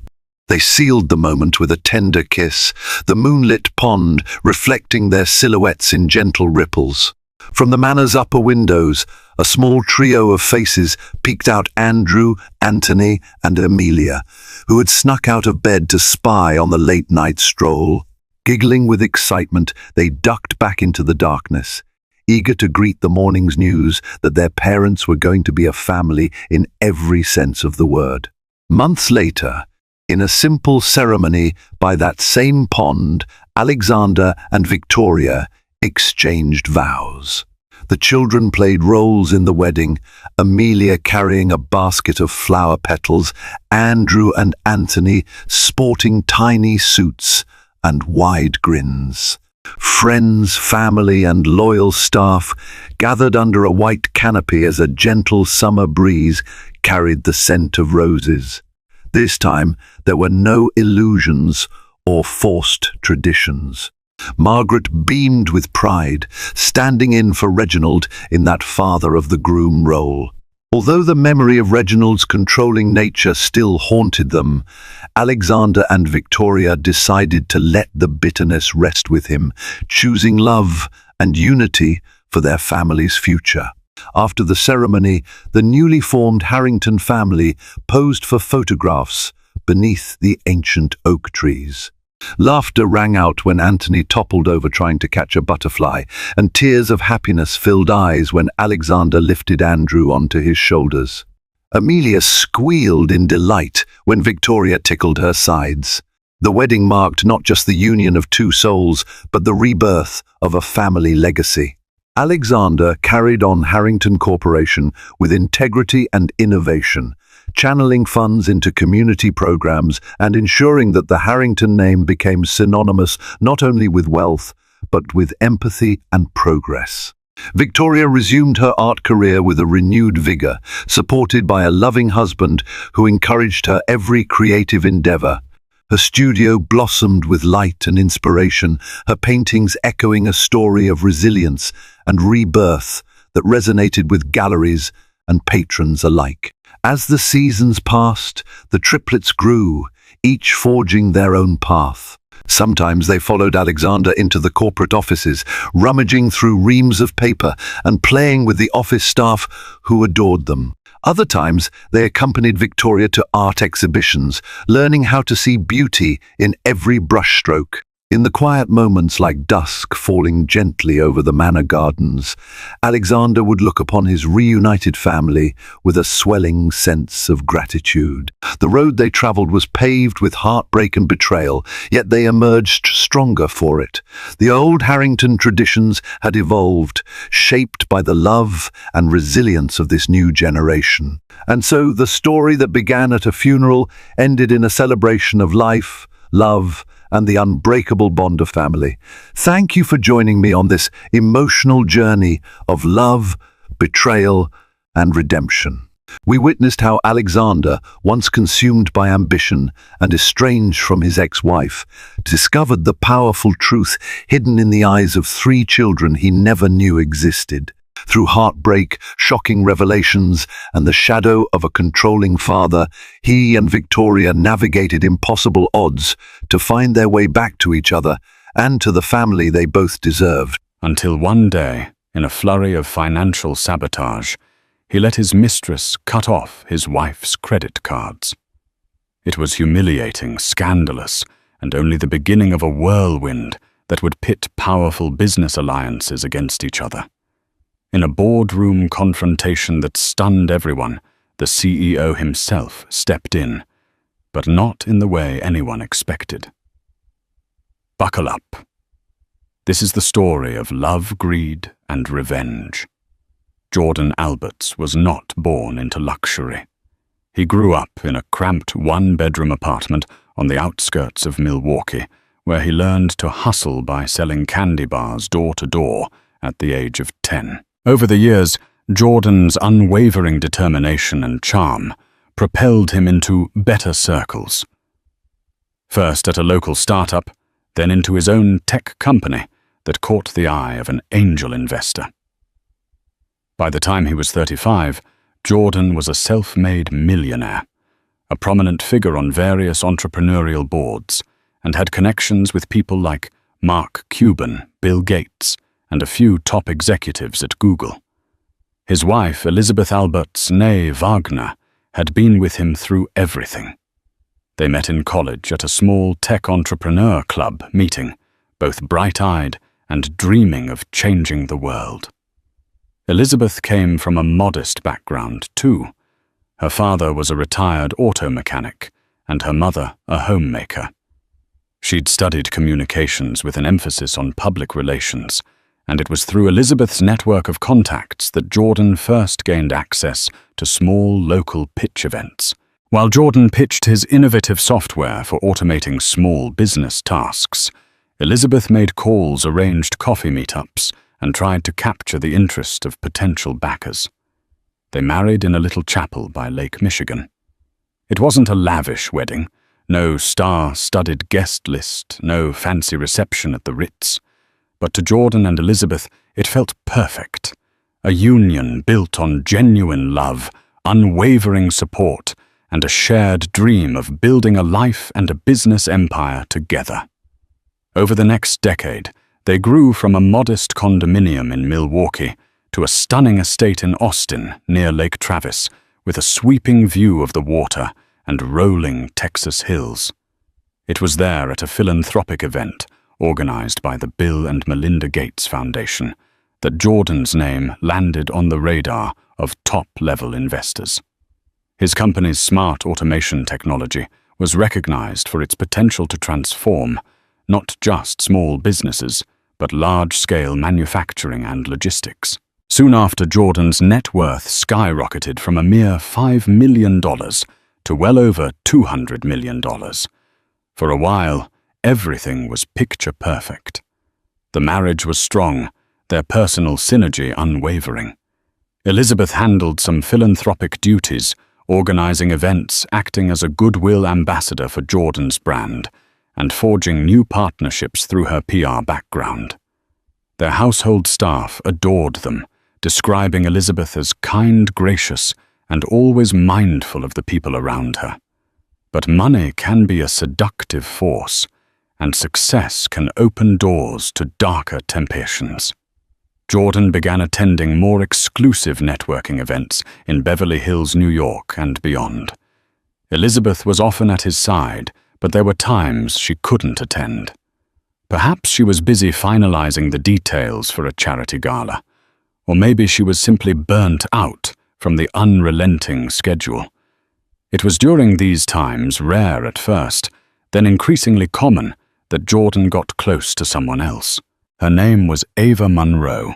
They sealed the moment with a tender kiss, the moonlit pond reflecting their silhouettes in gentle ripples. From the manor's upper windows, a small trio of faces peeked out: Andrew, Anthony, and Amelia, who had snuck out of bed to spy on the late-night stroll. Giggling with excitement, they ducked back into the darkness, eager to greet the morning's news that their parents were going to be a family in every sense of the word. Months later, in a simple ceremony by that same pond, Alexander and Victoria exchanged vows. The children played roles in the wedding, Amelia carrying a basket of flower petals, Andrew and Anthony sporting tiny suits and wide grins. Friends, family, and loyal staff gathered under a white canopy as a gentle summer breeze carried the scent of roses. This time, there were no illusions or forced traditions. Margaret beamed with pride, standing in for Reginald in that father of the groom role. Although the memory of Reginald's controlling nature still haunted them, Alexander and Victoria decided to let the bitterness rest with him, choosing love and unity for their family's future. After the ceremony, the newly formed Harrington family posed for photographs beneath the ancient oak trees. Laughter rang out when Anthony toppled over trying to catch a butterfly, and tears of happiness filled eyes when Alexander lifted Andrew onto his shoulders. Amelia squealed in delight when Victoria tickled her sides. The wedding marked not just the union of two souls, but the rebirth of a family legacy. Alexander carried on Harrington Corporation with integrity and innovation, channeling funds into community programs and ensuring that the Harrington name became synonymous not only with wealth, but with empathy and progress. Victoria resumed her art career with a renewed vigor, supported by a loving husband who encouraged her every creative endeavor. Her studio blossomed with light and inspiration, her paintings echoing a story of resilience and rebirth that resonated with galleries and patrons alike. As the seasons passed, the triplets grew, each forging their own path. Sometimes they followed Alexander into the corporate offices, rummaging through reams of paper and playing with the office staff who adored them. Other times, they accompanied Victoria to art exhibitions, learning how to see beauty in every brushstroke. In the quiet moments like dusk falling gently over the manor gardens, Alexander would look upon his reunited family with a swelling sense of gratitude. The road they travelled was paved with heartbreak and betrayal, yet they emerged stronger for it. The old Harrington traditions had evolved, shaped by the love and resilience of this new generation. And so the story that began at a funeral ended in a celebration of life, love, and the unbreakable bond of family. Thank you for joining me on this emotional journey of love, betrayal, and redemption. We witnessed how Alexander, once consumed by ambition and estranged from his ex-wife, discovered the powerful truth hidden in the eyes of 3 children he never knew existed. Through heartbreak, shocking revelations, and the shadow of a controlling father, he and Victoria navigated impossible odds to find their way back to each other and to the family they both deserved. Until one day, in a flurry of financial sabotage, he let his mistress cut off his wife's credit cards. It was humiliating, scandalous, and only the beginning of a whirlwind that would pit powerful business alliances against each other. In a boardroom confrontation that stunned everyone, the CEO himself stepped in, but not in the way anyone expected. Buckle up. This is the story of love, greed, and revenge. Jordan Alberts was not born into luxury. He grew up in a cramped one-bedroom apartment on the outskirts of Milwaukee, where he learned to hustle by selling candy bars door to door at the age of 10. Over the years, Jordan's unwavering determination and charm propelled him into better circles. First at a local startup, then into his own tech company that caught the eye of an angel investor. By the time he was 35, Jordan was a self-made millionaire, a prominent figure on various entrepreneurial boards, and had connections with people like Mark Cuban, Bill Gates, and a few top executives at Google. His wife, Elizabeth Alberts née Wagner, had been with him through everything. They met in college at a small tech entrepreneur club meeting, both bright-eyed and dreaming of changing the world. Elizabeth came from a modest background, too. Her father was a retired auto mechanic, and her mother a homemaker. She'd studied communications with an emphasis on public relations, and it was through Elizabeth's network of contacts that Jordan first gained access to small local pitch events. While Jordan pitched his innovative software for automating small business tasks, Elizabeth made calls, arranged coffee meetups, and tried to capture the interest of potential backers. They married in a little chapel by Lake Michigan. It wasn't a lavish wedding, no star-studded guest list, no fancy reception at the Ritz. But to Jordan and Elizabeth, it felt perfect. A union built on genuine love, unwavering support, and a shared dream of building a life and a business empire together. Over the next decade, they grew from a modest condominium in Milwaukee to a stunning estate in Austin near Lake Travis, with a sweeping view of the water and rolling Texas hills. It was there at a philanthropic event organized by the Bill and Melinda Gates Foundation that Jordan's name landed on the radar of top-level investors. His company's smart automation technology was recognized for its potential to transform not just small businesses, but large-scale manufacturing and logistics. Soon after, Jordan's net worth skyrocketed from a mere $5 million to well over $200 million. For a while, everything was picture perfect. The marriage was strong, their personal synergy unwavering. Elizabeth handled some philanthropic duties, organizing events, acting as a goodwill ambassador for Jordan's brand, and forging new partnerships through her PR background. Their household staff adored them, describing Elizabeth as kind, gracious, and always mindful of the people around her. But money can be a seductive force, and success can open doors to darker temptations. Jordan began attending more exclusive networking events in Beverly Hills, New York, and beyond. Elizabeth was often at his side, but there were times she couldn't attend. Perhaps she was busy finalizing the details for a charity gala, or maybe she was simply burnt out from the unrelenting schedule. It was during these times, rare at first, then increasingly common, that Jordan got close to someone else. Her name was Ava Monroe.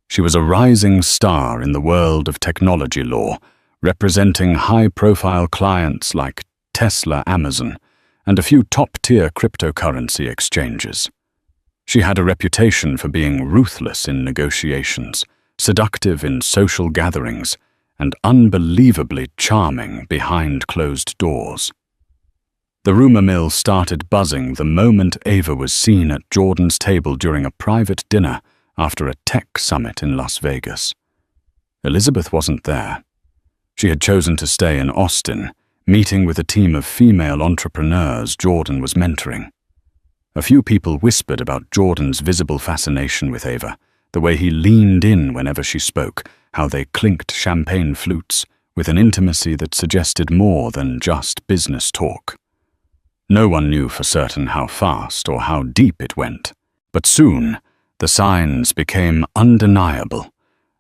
She was a rising star in the world of technology law, representing high-profile clients like Tesla, Amazon, and a few top-tier cryptocurrency exchanges. She had a reputation for being ruthless in negotiations, seductive in social gatherings, and unbelievably charming behind closed doors. The rumor mill started buzzing the moment Ava was seen at Jordan's table during a private dinner after a tech summit in Las Vegas. Elizabeth wasn't there. She had chosen to stay in Austin, meeting with a team of female entrepreneurs Jordan was mentoring. A few people whispered about Jordan's visible fascination with Ava, the way he leaned in whenever she spoke, how they clinked champagne flutes with an intimacy that suggested more than just business talk. No one knew for certain how fast or how deep it went, but soon the signs became undeniable.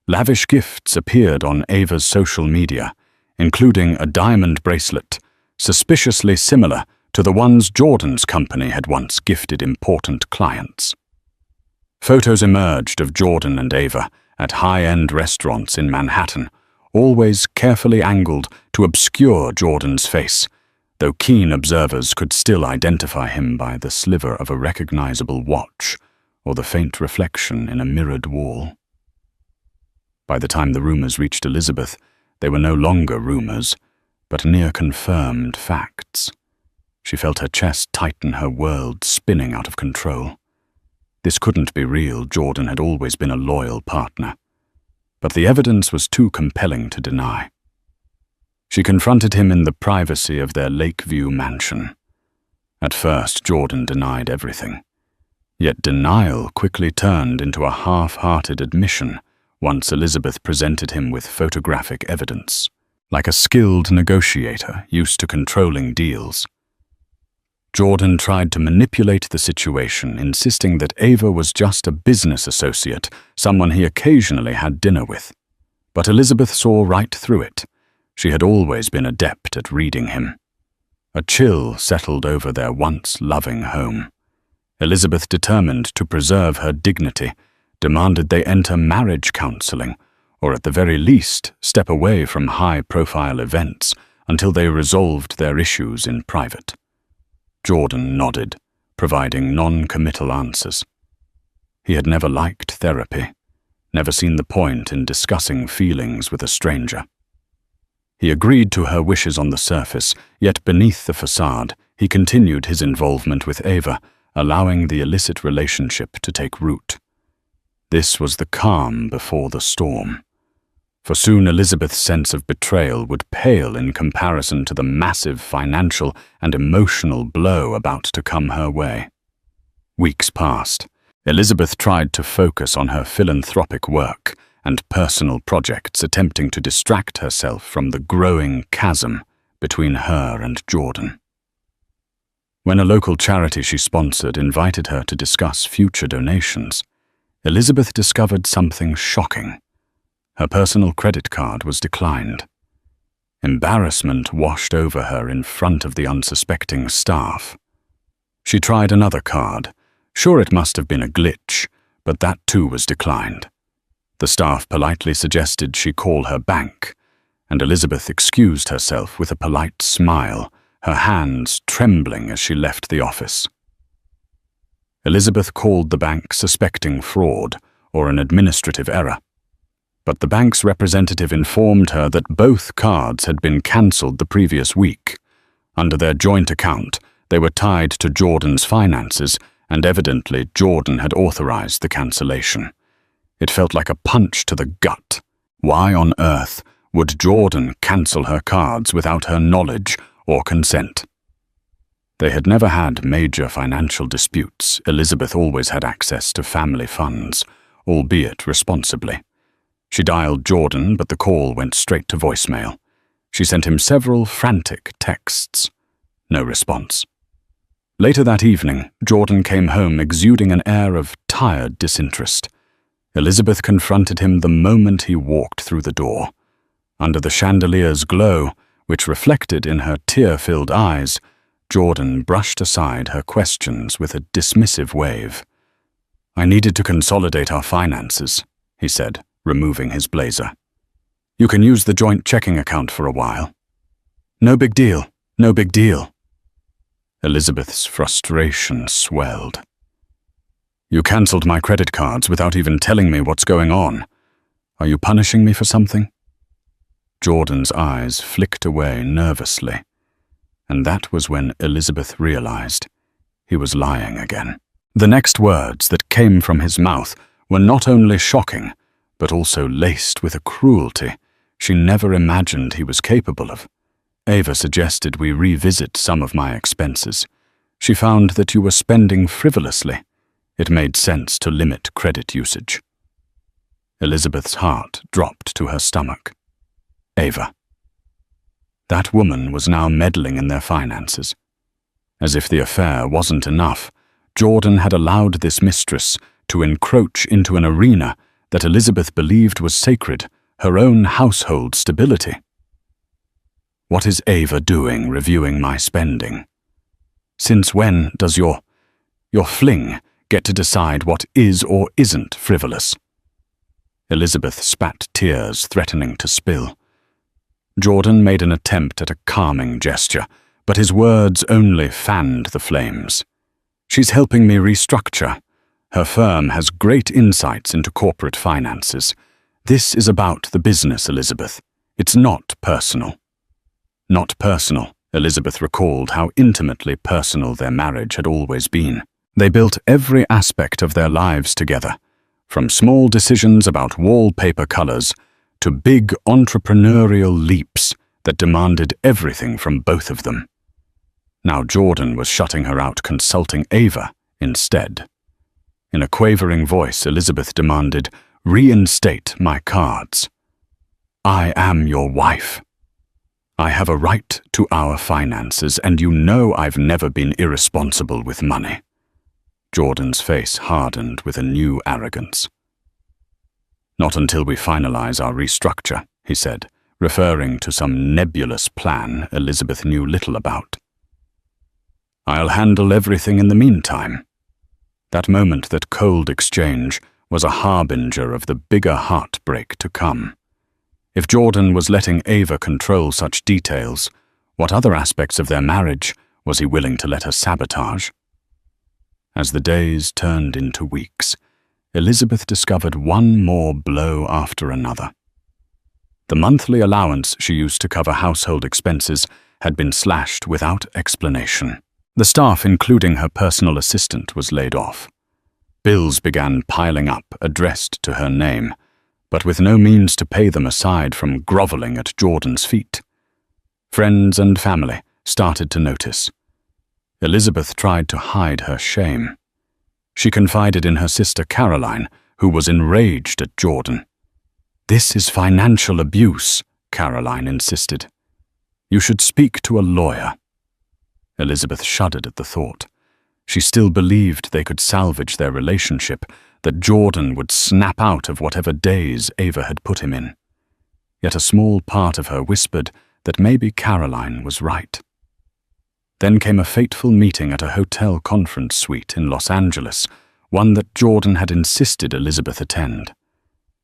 Lavish gifts appeared on Ava's social media, including a diamond bracelet, suspiciously similar to the ones Jordan's company had once gifted important clients. Photos emerged of Jordan and Ava at high-end restaurants in Manhattan, always carefully angled to obscure Jordan's face, though keen observers could still identify him by the sliver of a recognizable watch or the faint reflection in a mirrored wall. By the time the rumors reached Elizabeth, they were no longer rumors, but near-confirmed facts. She felt her chest tighten, her world spinning out of control. This couldn't be real. Jordan had always been a loyal partner. But the evidence was too compelling to deny. She confronted him in the privacy of their Lakeview mansion. At first, Jordan denied everything. Yet denial quickly turned into a half-hearted admission once Elizabeth presented him with photographic evidence. Like a skilled negotiator used to controlling deals, Jordan tried to manipulate the situation, insisting that Ava was just a business associate, someone he occasionally had dinner with. But Elizabeth saw right through it. She had always been adept at reading him. A chill settled over their once loving home. Elizabeth, determined to preserve her dignity, demanded they enter marriage counseling, or at the very least step away from high-profile events until they resolved their issues in private. Jordan nodded, providing non-committal answers. He had never liked therapy, never seen the point in discussing feelings with a stranger. He agreed to her wishes on the surface, yet beneath the facade, he continued his involvement with Ava, allowing the illicit relationship to take root. This was the calm before the storm. For soon Elizabeth's sense of betrayal would pale in comparison to the massive financial and emotional blow about to come her way. Weeks passed. Elizabeth tried to focus on her philanthropic work and personal projects, attempting to distract herself from the growing chasm between her and Jordan. When a local charity she sponsored invited her to discuss future donations, Elizabeth discovered something shocking. Her personal credit card was declined. Embarrassment washed over her in front of the unsuspecting staff. She tried another card. Sure, it must have been a glitch, but that too was declined. The staff politely suggested she call her bank, and Elizabeth excused herself with a polite smile, her hands trembling as she left the office. Elizabeth called the bank suspecting fraud or an administrative error. But the bank's representative informed her that both cards had been cancelled the previous week. Under their joint account, they were tied to Jordan's finances, and evidently Jordan had authorized the cancellation. It felt like a punch to the gut. Why on earth would Jordan cancel her cards without her knowledge or consent? They had never had major financial disputes. Elizabeth always had access to family funds, albeit responsibly. She dialed Jordan, but the call went straight to voicemail. She sent him several frantic texts. No response. Later that evening, Jordan came home exuding an air of tired disinterest. Elizabeth confronted him the moment he walked through the door. Under the chandelier's glow, which reflected in her tear-filled eyes, Jordan brushed aside her questions with a dismissive wave. "I needed to consolidate our finances," he said, removing his blazer. "You can use the joint checking account for a while." "No big deal, no big deal." Elizabeth's frustration swelled. "You cancelled my credit cards without even telling me what's going on. Are you punishing me for something?" Jordan's eyes flicked away nervously, and that was when Elizabeth realized he was lying again. The next words that came from his mouth were not only shocking, but also laced with a cruelty she never imagined he was capable of. "Ava suggested we revisit some of my expenses. She found that you were spending frivolously. It made sense to limit credit usage." Elizabeth's heart dropped to her stomach. Ava. That woman was now meddling in their finances. As if the affair wasn't enough, Jordan had allowed this mistress to encroach into an arena that Elizabeth believed was sacred, her own household stability. "What is Ava doing reviewing my spending? Since when does your fling get to decide what is or isn't frivolous?" Elizabeth spat tears, threatening to spill. Jordan made an attempt at a calming gesture, but his words only fanned the flames. "She's helping me restructure. Her firm has great insights into corporate finances. This is about the business, Elizabeth. It's not personal." Not personal. Elizabeth recalled how intimately personal their marriage had always been. They built every aspect of their lives together, from small decisions about wallpaper colors to big entrepreneurial leaps that demanded everything from both of them. Now Jordan was shutting her out, consulting Ava instead. In a quavering voice, Elizabeth demanded, "Reinstate my cards. I am your wife. I have a right to our finances, and you know I've never been irresponsible with money." Jordan's face hardened with a new arrogance. "Not until we finalize our restructure," he said, referring to some nebulous plan Elizabeth knew little about. "I'll handle everything in the meantime." That moment, that cold exchange, was a harbinger of the bigger heartbreak to come. If Jordan was letting Ava control such details, what other aspects of their marriage was he willing to let her sabotage? As the days turned into weeks, Elizabeth discovered one more blow after another. The monthly allowance she used to cover household expenses had been slashed without explanation. The staff, including her personal assistant, was laid off. Bills began piling up, addressed to her name, but with no means to pay them aside from groveling at Jordan's feet. Friends and family started to notice. Elizabeth tried to hide her shame. She confided in her sister Caroline, who was enraged at Jordan. "This is financial abuse," Caroline insisted. "You should speak to a lawyer." Elizabeth shuddered at the thought. She still believed they could salvage their relationship, that Jordan would snap out of whatever daze Ava had put him in. Yet a small part of her whispered that maybe Caroline was right. Then came a fateful meeting at a hotel conference suite in Los Angeles, one that Jordan had insisted Elizabeth attend.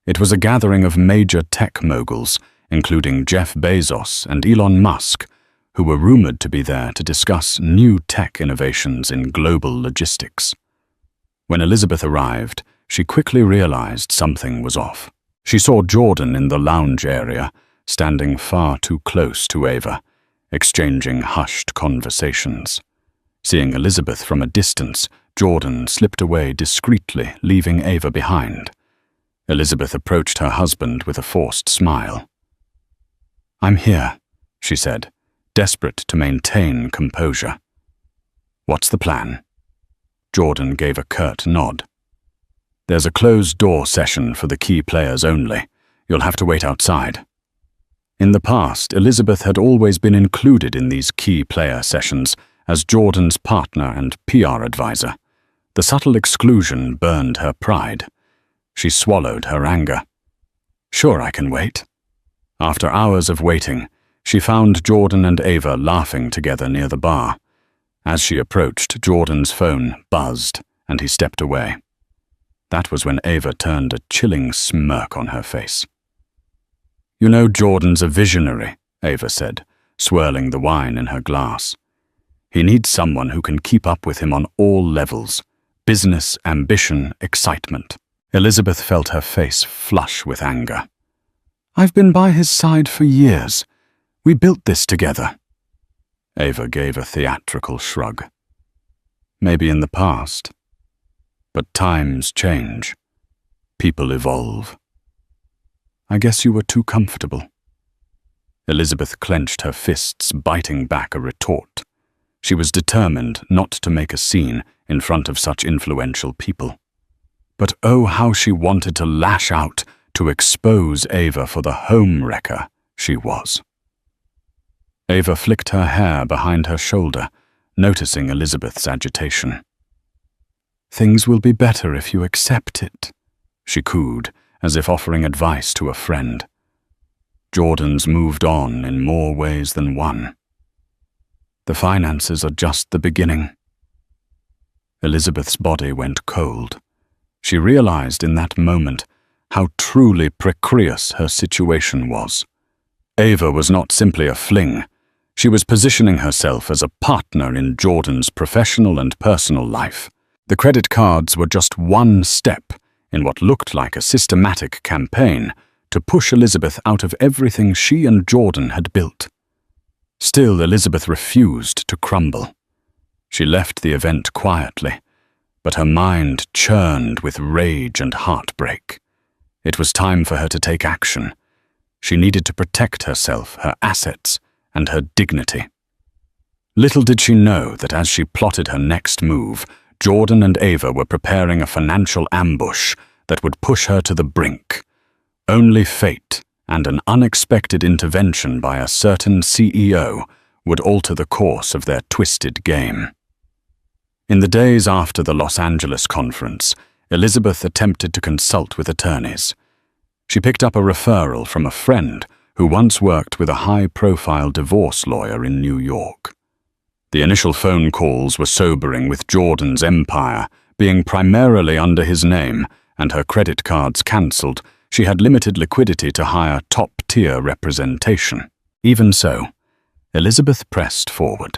It was a gathering of major tech moguls, including Jeff Bezos and Elon Musk, who were rumored to be there to discuss new tech innovations in global logistics. When Elizabeth arrived, she quickly realized something was off. She saw Jordan in the lounge area, standing far too close to Ava, exchanging hushed conversations. Seeing Elizabeth from a distance, Jordan slipped away discreetly, leaving Ava behind. Elizabeth approached her husband with a forced smile. "I'm here," she said, desperate to maintain composure. "What's the plan?" Jordan gave a curt nod. "There's a closed-door session for the key players only. You'll have to wait outside." In the past, Elizabeth had always been included in these key player sessions as Jordan's partner and PR advisor. The subtle exclusion burned her pride. She swallowed her anger. "Sure, I can wait." After hours of waiting, she found Jordan and Ava laughing together near the bar. As she approached, Jordan's phone buzzed, and he stepped away. That was when Ava turned a chilling smirk on her face. "You know Jordan's a visionary," Ava said, swirling the wine in her glass. "He needs someone who can keep up with him on all levels: business, ambition, excitement." Elizabeth felt her face flush with anger. "I've been by his side for years. We built this together." Ava gave a theatrical shrug. "Maybe in the past. But times change. People evolve. I guess you were too comfortable." Elizabeth clenched her fists, biting back a retort. She was determined not to make a scene in front of such influential people. But oh, how she wanted to lash out, to expose Ava for the home-wrecker she was. Ava flicked her hair behind her shoulder, noticing Elizabeth's agitation. "Things will be better if you accept it," she cooed, as if offering advice to a friend. Jordan's moved on in more ways than one. The finances are just the beginning. Elizabeth's body went cold. She realized in that moment how truly precarious her situation was. Ava was not simply a fling. She was positioning herself as a partner in Jordan's professional and personal life. The credit cards were just one step in what looked like a systematic campaign to push Elizabeth out of everything she and Jordan had built. Still, Elizabeth refused to crumble. She left the event quietly, but her mind churned with rage and heartbreak. It was time for her to take action. She needed to protect herself, her assets, and her dignity. Little did she know that as she plotted her next move, Jordan and Ava were preparing a financial ambush that would push her to the brink. Only fate and an unexpected intervention by a certain CEO would alter the course of their twisted game. In the days after the Los Angeles conference, Elizabeth attempted to consult with attorneys. She picked up a referral from a friend who once worked with a high-profile divorce lawyer in New York. The initial phone calls were sobering, with Jordan's empire being primarily under his name and her credit cards cancelled. She had limited liquidity to hire top-tier representation. Even so, Elizabeth pressed forward.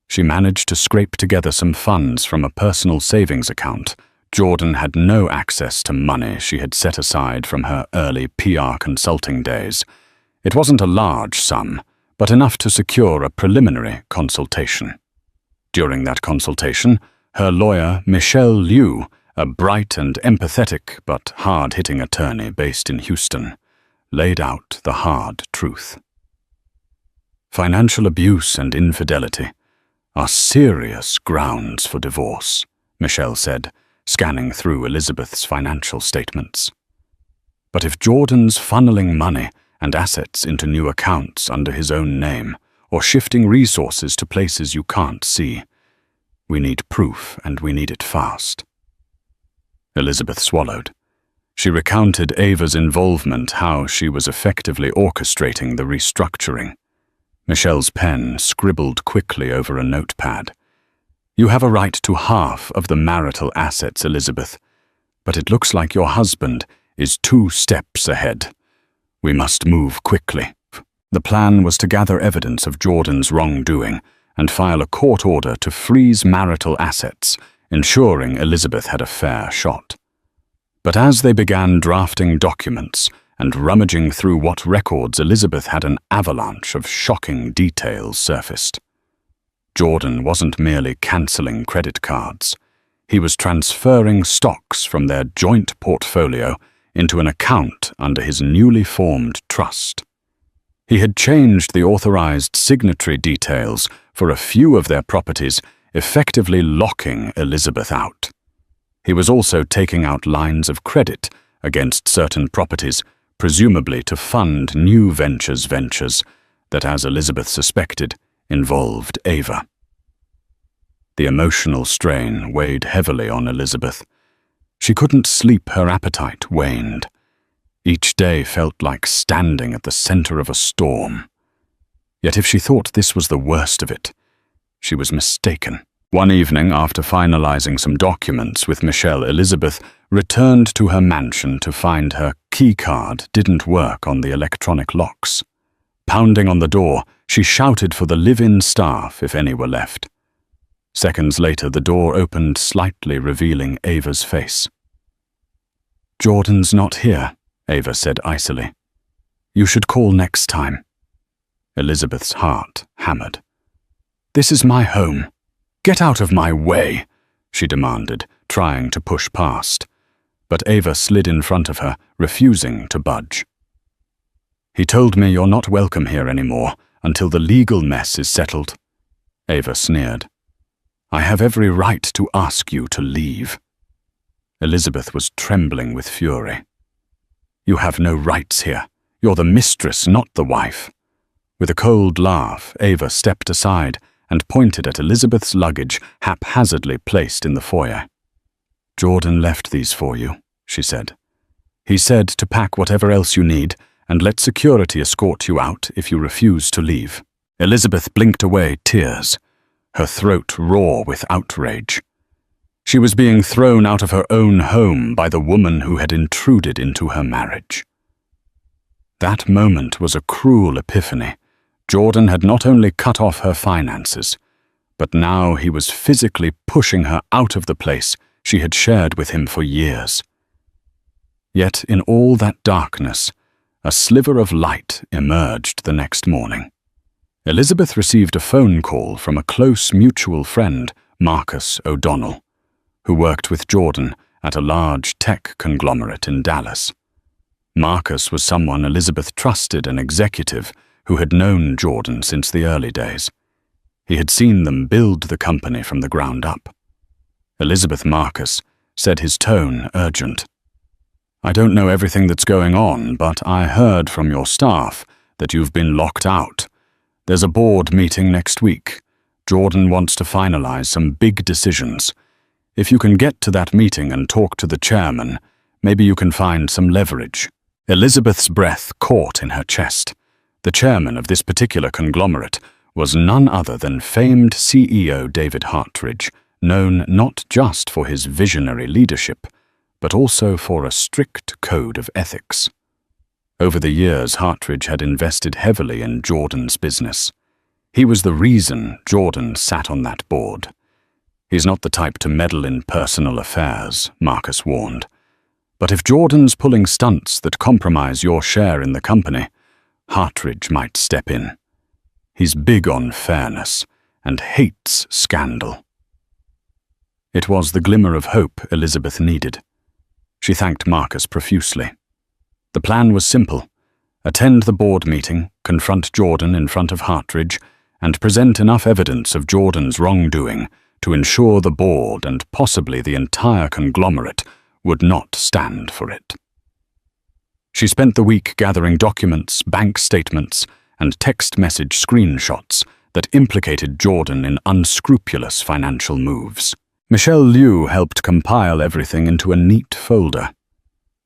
She managed to scrape together some funds from a personal savings account. Jordan had no access to money she had set aside from her early PR consulting days. It wasn't a large sum, but enough to secure a preliminary consultation. During that consultation, her lawyer, Michelle Liu, a bright and empathetic but hard-hitting attorney based in Houston, laid out the hard truth. Financial abuse and infidelity are serious grounds for divorce, Michelle said, scanning through Elizabeth's financial statements. But if Jordan's funneling money and assets into new accounts under his own name, or shifting resources to places you can't see, we need proof, and we need it fast. Elizabeth swallowed. She recounted Ava's involvement, how she was effectively orchestrating the restructuring. Michelle's pen scribbled quickly over a notepad. You have a right to half of the marital assets, Elizabeth, but it looks like your husband is 2 steps ahead. We must move quickly. The plan was to gather evidence of Jordan's wrongdoing and file a court order to freeze marital assets, ensuring Elizabeth had a fair shot. But as they began drafting documents and rummaging through what records, Elizabeth had an avalanche of shocking details surfaced. Jordan wasn't merely cancelling credit cards. He was transferring stocks from their joint portfolio into an account under his newly formed trust. He had changed the authorized signatory details for a few of their properties, effectively locking Elizabeth out. He was also taking out lines of credit against certain properties, presumably to fund new ventures that, as Elizabeth suspected, involved Ava. The emotional strain weighed heavily on Elizabeth. She couldn't sleep, her appetite waned. Each day felt like standing at the center of a storm. Yet if she thought this was the worst of it, she was mistaken. One evening, after finalizing some documents with Michelle, Elizabeth returned to her mansion to find her key card didn't work on the electronic locks. Pounding on the door, she shouted for the live-in staff if any were left. Seconds later, the door opened slightly, revealing Ava's face. "Jordan's not here," Ava said icily. "You should call next time." Elizabeth's heart hammered. "This is my home. Get out of my way," she demanded, trying to push past. But Ava slid in front of her, refusing to budge. "He told me you're not welcome here anymore until the legal mess is settled," Ava sneered. "I have every right to ask you to leave." Elizabeth was trembling with fury. "You have no rights here. You're the mistress, not the wife." With a cold laugh, Ava stepped aside and pointed at Elizabeth's luggage haphazardly placed in the foyer. "Jordan left these for you," she said. "He said to pack whatever else you need and let security escort you out if you refuse to leave." Elizabeth blinked away tears, her throat raw with outrage. She was being thrown out of her own home by the woman who had intruded into her marriage. That moment was a cruel epiphany. Jordan had not only cut off her finances, but now he was physically pushing her out of the place she had shared with him for years. Yet in all that darkness, a sliver of light emerged the next morning. Elizabeth received a phone call from a close mutual friend, Marcus O'Donnell, who worked with Jordan at a large tech conglomerate in Dallas. Marcus was someone Elizabeth trusted, an executive who had known Jordan since the early days. He had seen them build the company from the ground up. Elizabeth Marcus said, his tone urgent. "I don't know everything that's going on, but I heard from your staff that you've been locked out. There's a board meeting next week. Jordan wants to finalize some big decisions. If you can get to that meeting and talk to the chairman, maybe you can find some leverage." Elizabeth's breath caught in her chest. The chairman of this particular conglomerate was none other than famed CEO David Hartridge, known not just for his visionary leadership, but also for a strict code of ethics. Over the years, Hartridge had invested heavily in Jordan's business. He was the reason Jordan sat on that board. He's not the type to meddle in personal affairs, Marcus warned. But if Jordan's pulling stunts that compromise your share in the company, Hartridge might step in. He's big on fairness and hates scandal. It was the glimmer of hope Elizabeth needed. She thanked Marcus profusely. The plan was simple: attend the board meeting, confront Jordan in front of Hartridge, and present enough evidence of Jordan's wrongdoing to ensure the board and possibly the entire conglomerate would not stand for it. She spent the week gathering documents, bank statements, and text message screenshots that implicated Jordan in unscrupulous financial moves. Michelle Liu helped compile everything into a neat folder.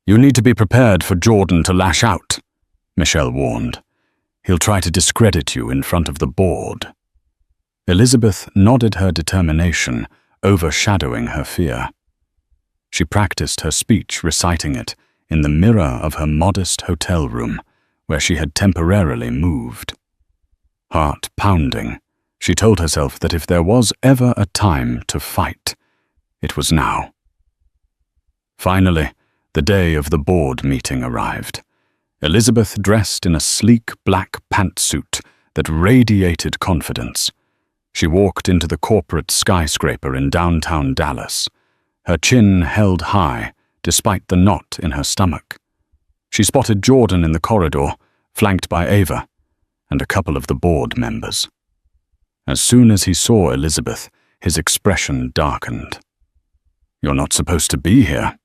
"You need to be prepared for Jordan to lash out," Michelle warned. "He'll try to discredit you in front of the board." Elizabeth nodded her determination, overshadowing her fear. She practiced her speech, reciting it in the mirror of her modest hotel room, where she had temporarily moved. Heart pounding, she told herself that if there was ever a time to fight, it was now. Finally, the day of the board meeting arrived. Elizabeth, dressed in a sleek black pantsuit that radiated confidence. She walked into the corporate skyscraper in downtown Dallas, her chin held high despite the knot in her stomach. She spotted Jordan in the corridor, flanked by Ava and a couple of the board members. As soon as he saw Elizabeth, his expression darkened. "You're not supposed to be here,"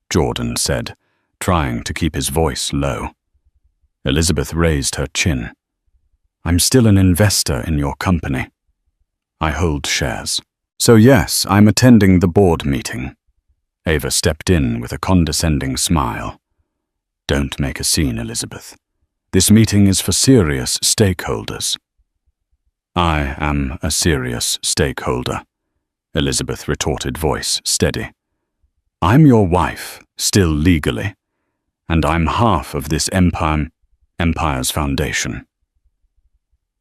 Jordan said, trying to keep his voice low. Elizabeth raised her chin. "I'm still an investor in your company. I hold shares. So yes, I'm attending the board meeting." Ava stepped in with a condescending smile. "Don't make a scene, Elizabeth. This meeting is for serious stakeholders." "I am a serious stakeholder," Elizabeth retorted, voice steady. "I'm your wife, still legally, and I'm half of this empire's foundation."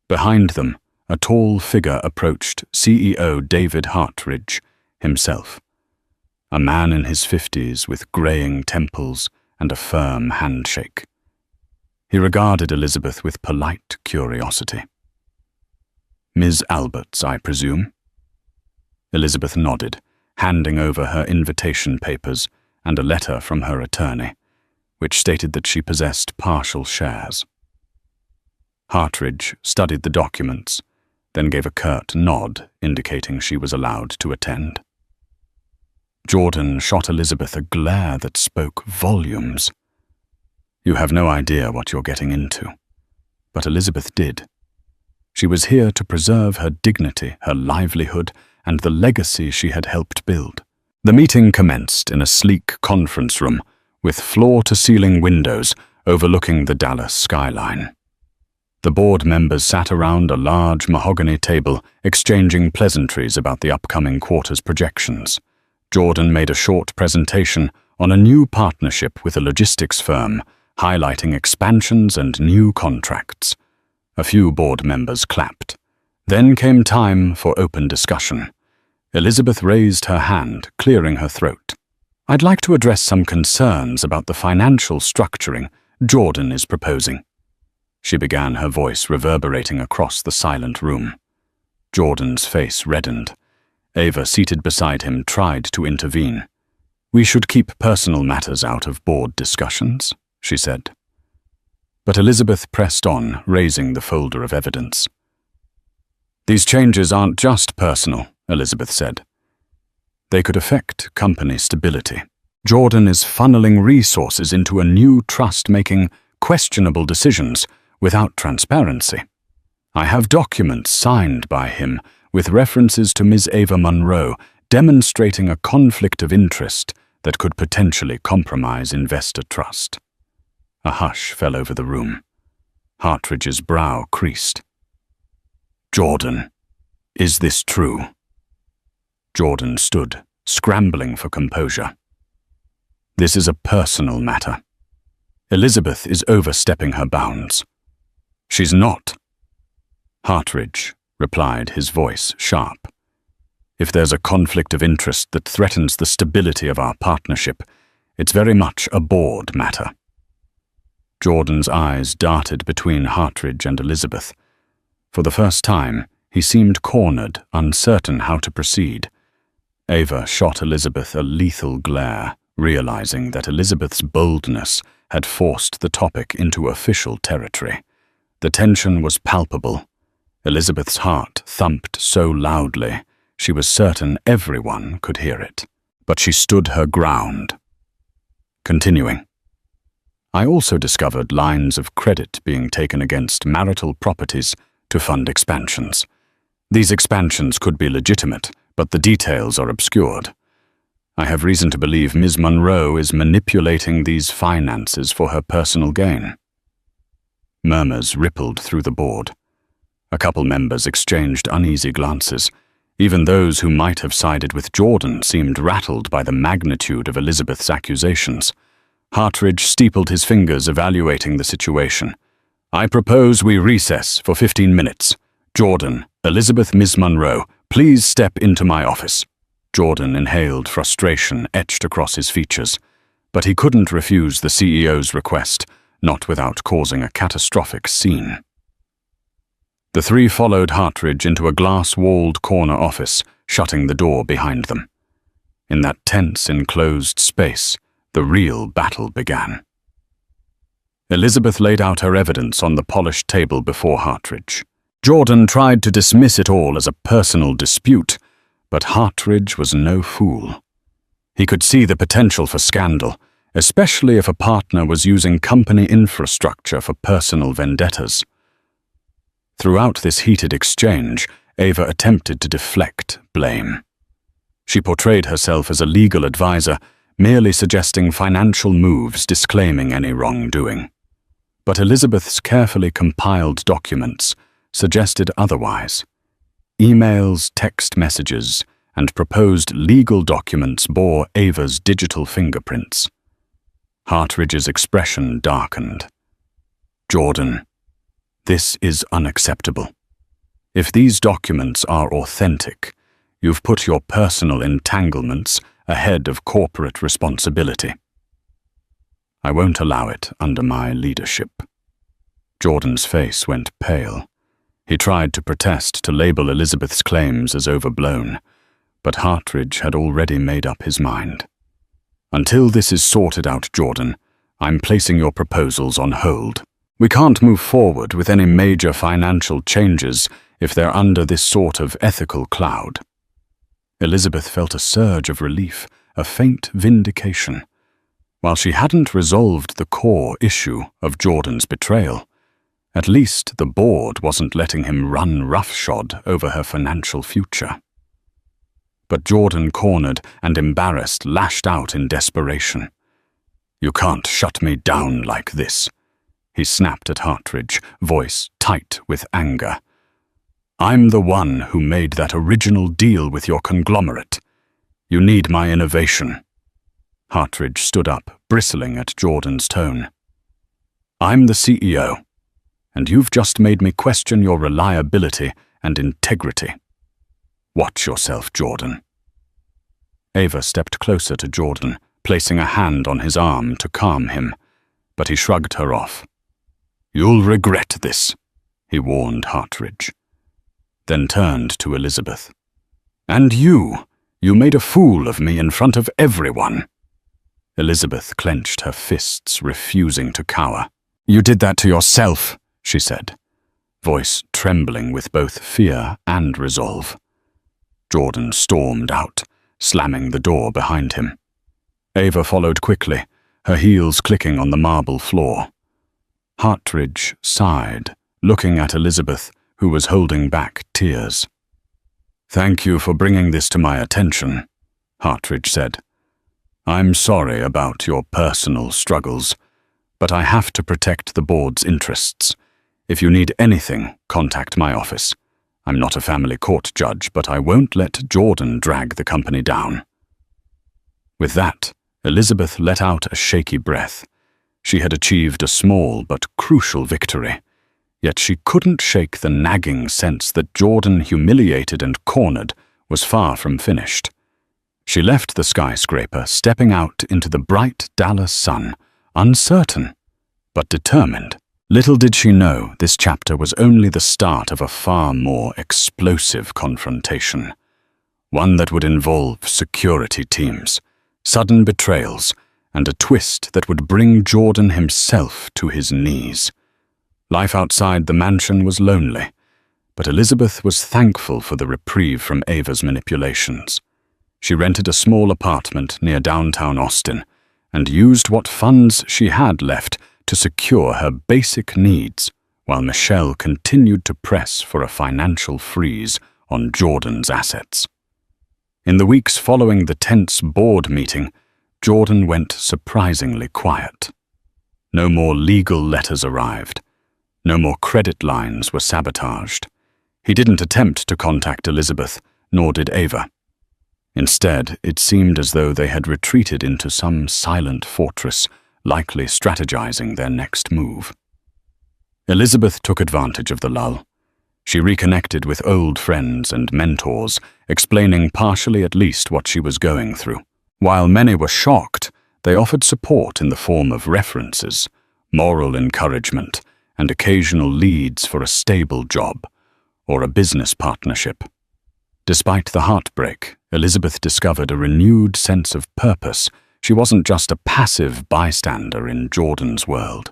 Behind them, a tall figure approached, CEO David Hartridge himself, a man in his 50s with graying temples and a firm handshake. He regarded Elizabeth with polite curiosity. "Ms. Alberts, I presume?" Elizabeth nodded, handing over her invitation papers and a letter from her attorney, which stated that she possessed partial shares. Hartridge studied the documents, then gave a curt nod indicating she was allowed to attend. Jordan shot Elizabeth a glare that spoke volumes. You have no idea what you're getting into. But Elizabeth did. She was here to preserve her dignity, her livelihood, and the legacy she had helped build. The meeting commenced in a sleek conference room with floor-to-ceiling windows overlooking the Dallas skyline. The board members sat around a large mahogany table exchanging pleasantries about the upcoming quarter's projections, Jordan made a short presentation on a new partnership with a logistics firm, highlighting expansions and new contracts. A few board members clapped. Then came time for open discussion. Elizabeth raised her hand, clearing her throat. "I'd like to address some concerns about the financial structuring Jordan is proposing." She began, her voice reverberating across the silent room. Jordan's face reddened. Ava, seated beside him, tried to intervene. "We should keep personal matters out of board discussions," she said. But Elizabeth pressed on, raising the folder of evidence. "These changes aren't just personal," Elizabeth said. "They could affect company stability. Jordan is funneling resources into a new trust, making questionable decisions without transparency. I have documents signed by him with references to Ms. Ava Monroe, demonstrating a conflict of interest that could potentially compromise investor trust." A hush fell over the room. Hartridge's brow creased. "Jordan, is this true?" Jordan stood, scrambling for composure. "This is a personal matter. Elizabeth is overstepping her bounds." "She's not." Hartridge replied, his voice sharp. "If there's a conflict of interest that threatens the stability of our partnership, it's very much a board matter." Jordan's eyes darted between Hartridge and Elizabeth. For the first time, he seemed cornered, uncertain how to proceed. Ava shot Elizabeth a lethal glare, realizing that Elizabeth's boldness had forced the topic into official territory. The tension was palpable. Elizabeth's heart thumped so loudly, she was certain everyone could hear it. But she stood her ground. Continuing. "I also discovered lines of credit being taken against marital properties to fund expansions. These expansions could be legitimate, but the details are obscured. I have reason to believe Ms. Monroe is manipulating these finances for her personal gain." Murmurs rippled through the board. A couple members exchanged uneasy glances. Even those who might have sided with Jordan seemed rattled by the magnitude of Elizabeth's accusations. Hartridge steepled his fingers, evaluating the situation. "I propose we recess for 15 minutes. Jordan, Elizabeth, Ms. Monroe, please step into my office." Jordan inhaled frustration etched across his features, but he couldn't refuse the CEO's request, not without causing a catastrophic scene. The three followed Hartridge into a glass-walled corner office, shutting the door behind them. In that tense, enclosed space, the real battle began. Elizabeth laid out her evidence on the polished table before Hartridge. Jordan tried to dismiss it all as a personal dispute, but Hartridge was no fool. He could see the potential for scandal, especially if a partner was using company infrastructure for personal vendettas. Throughout this heated exchange, Ava attempted to deflect blame. She portrayed herself as a legal advisor, merely suggesting financial moves, disclaiming any wrongdoing. But Elizabeth's carefully compiled documents suggested otherwise. Emails, text messages, and proposed legal documents bore Ava's digital fingerprints. Hartridge's expression darkened. "Jordan, this is unacceptable. If these documents are authentic, you've put your personal entanglements ahead of corporate responsibility. I won't allow it under my leadership." Jordan's face went pale. He tried to protest, to label Elizabeth's claims as overblown, but Hartridge had already made up his mind. "Until this is sorted out, Jordan, I'm placing your proposals on hold. We can't move forward with any major financial changes if they're under this sort of ethical cloud." Elizabeth felt a surge of relief, a faint vindication. While she hadn't resolved the core issue of Jordan's betrayal, at least the board wasn't letting him run roughshod over her financial future. But Jordan, cornered and embarrassed, lashed out in desperation. "You can't shut me down like this," he snapped at Hartridge, voice tight with anger. "I'm the one who made that original deal with your conglomerate. You need my innovation. Hartridge stood up, bristling at Jordan's tone. I'm the CEO, and you've just made me question your reliability and integrity. Watch yourself, Jordan. Ava stepped closer to Jordan, placing a hand on his arm to calm him, but he shrugged her off. You'll regret this, he warned Hartridge, then turned to Elizabeth. And you made a fool of me in front of everyone. Elizabeth clenched her fists, refusing to cower. You did that to yourself, she said, voice trembling with both fear and resolve. Jordan stormed out, slamming the door behind him. Ava followed quickly, her heels clicking on the marble floor. Hartridge sighed, looking at Elizabeth, who was holding back tears. Thank you for bringing this to my attention, Hartridge said. I'm sorry about your personal struggles, but I have to protect the board's interests. If you need anything, contact my office. I'm not a family court judge, but I won't let Jordan drag the company down. With that, Elizabeth let out a shaky breath. She had achieved a small but crucial victory, yet she couldn't shake the nagging sense that Jordan, humiliated and cornered, was far from finished. She left the skyscraper, stepping out into the bright Dallas sun, uncertain, but determined. Little did she know this chapter was only the start of a far more explosive confrontation, one that would involve security teams, sudden betrayals, and a twist that would bring Jordan himself to his knees. Life outside the mansion was lonely, but Elizabeth was thankful for the reprieve from Ava's manipulations. She rented a small apartment near downtown Austin and used what funds she had left to secure her basic needs, while Michelle continued to press for a financial freeze on Jordan's assets. In the weeks following the tense board meeting, Jordan went surprisingly quiet. No more legal letters arrived. No more credit lines were sabotaged. He didn't attempt to contact Elizabeth, nor did Ava. Instead, it seemed as though they had retreated into some silent fortress, likely strategizing their next move. Elizabeth took advantage of the lull. She reconnected with old friends and mentors, explaining partially at least what she was going through. While many were shocked, they offered support in the form of references, moral encouragement, and occasional leads for a stable job or a business partnership. Despite the heartbreak, Elizabeth discovered a renewed sense of purpose. She wasn't just a passive bystander in Jordan's world.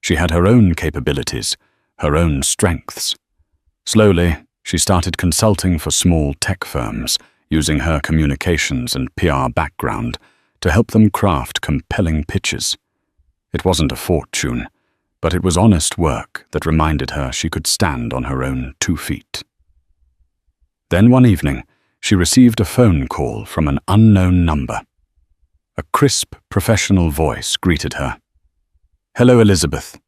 She had her own capabilities, her own strengths. Slowly, she started consulting for small tech firms, using her communications and PR background to help them craft compelling pitches. It wasn't a fortune, but it was honest work that reminded her she could stand on her own 2 feet. Then one evening, she received a phone call from an unknown number. A crisp, professional voice greeted her. Hello, Elizabeth.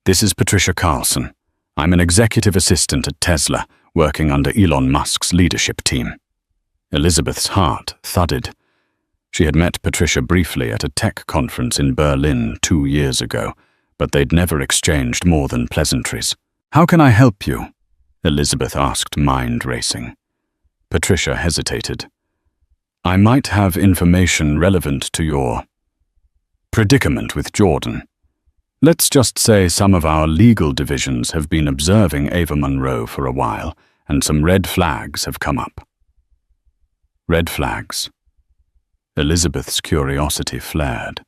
This is Patricia Carlson. I'm an executive assistant at Tesla, working under Elon Musk's leadership team. Elizabeth's heart thudded. She had met Patricia briefly at a tech conference in Berlin 2 years ago, but they'd never exchanged more than pleasantries. How can I help you? Elizabeth asked, mind racing. Patricia hesitated. I might have information relevant to your predicament with Jordan. Let's just say some of our legal divisions have been observing Ava Monroe for a while, and some red flags have come up. Red flags. Elizabeth's curiosity flared.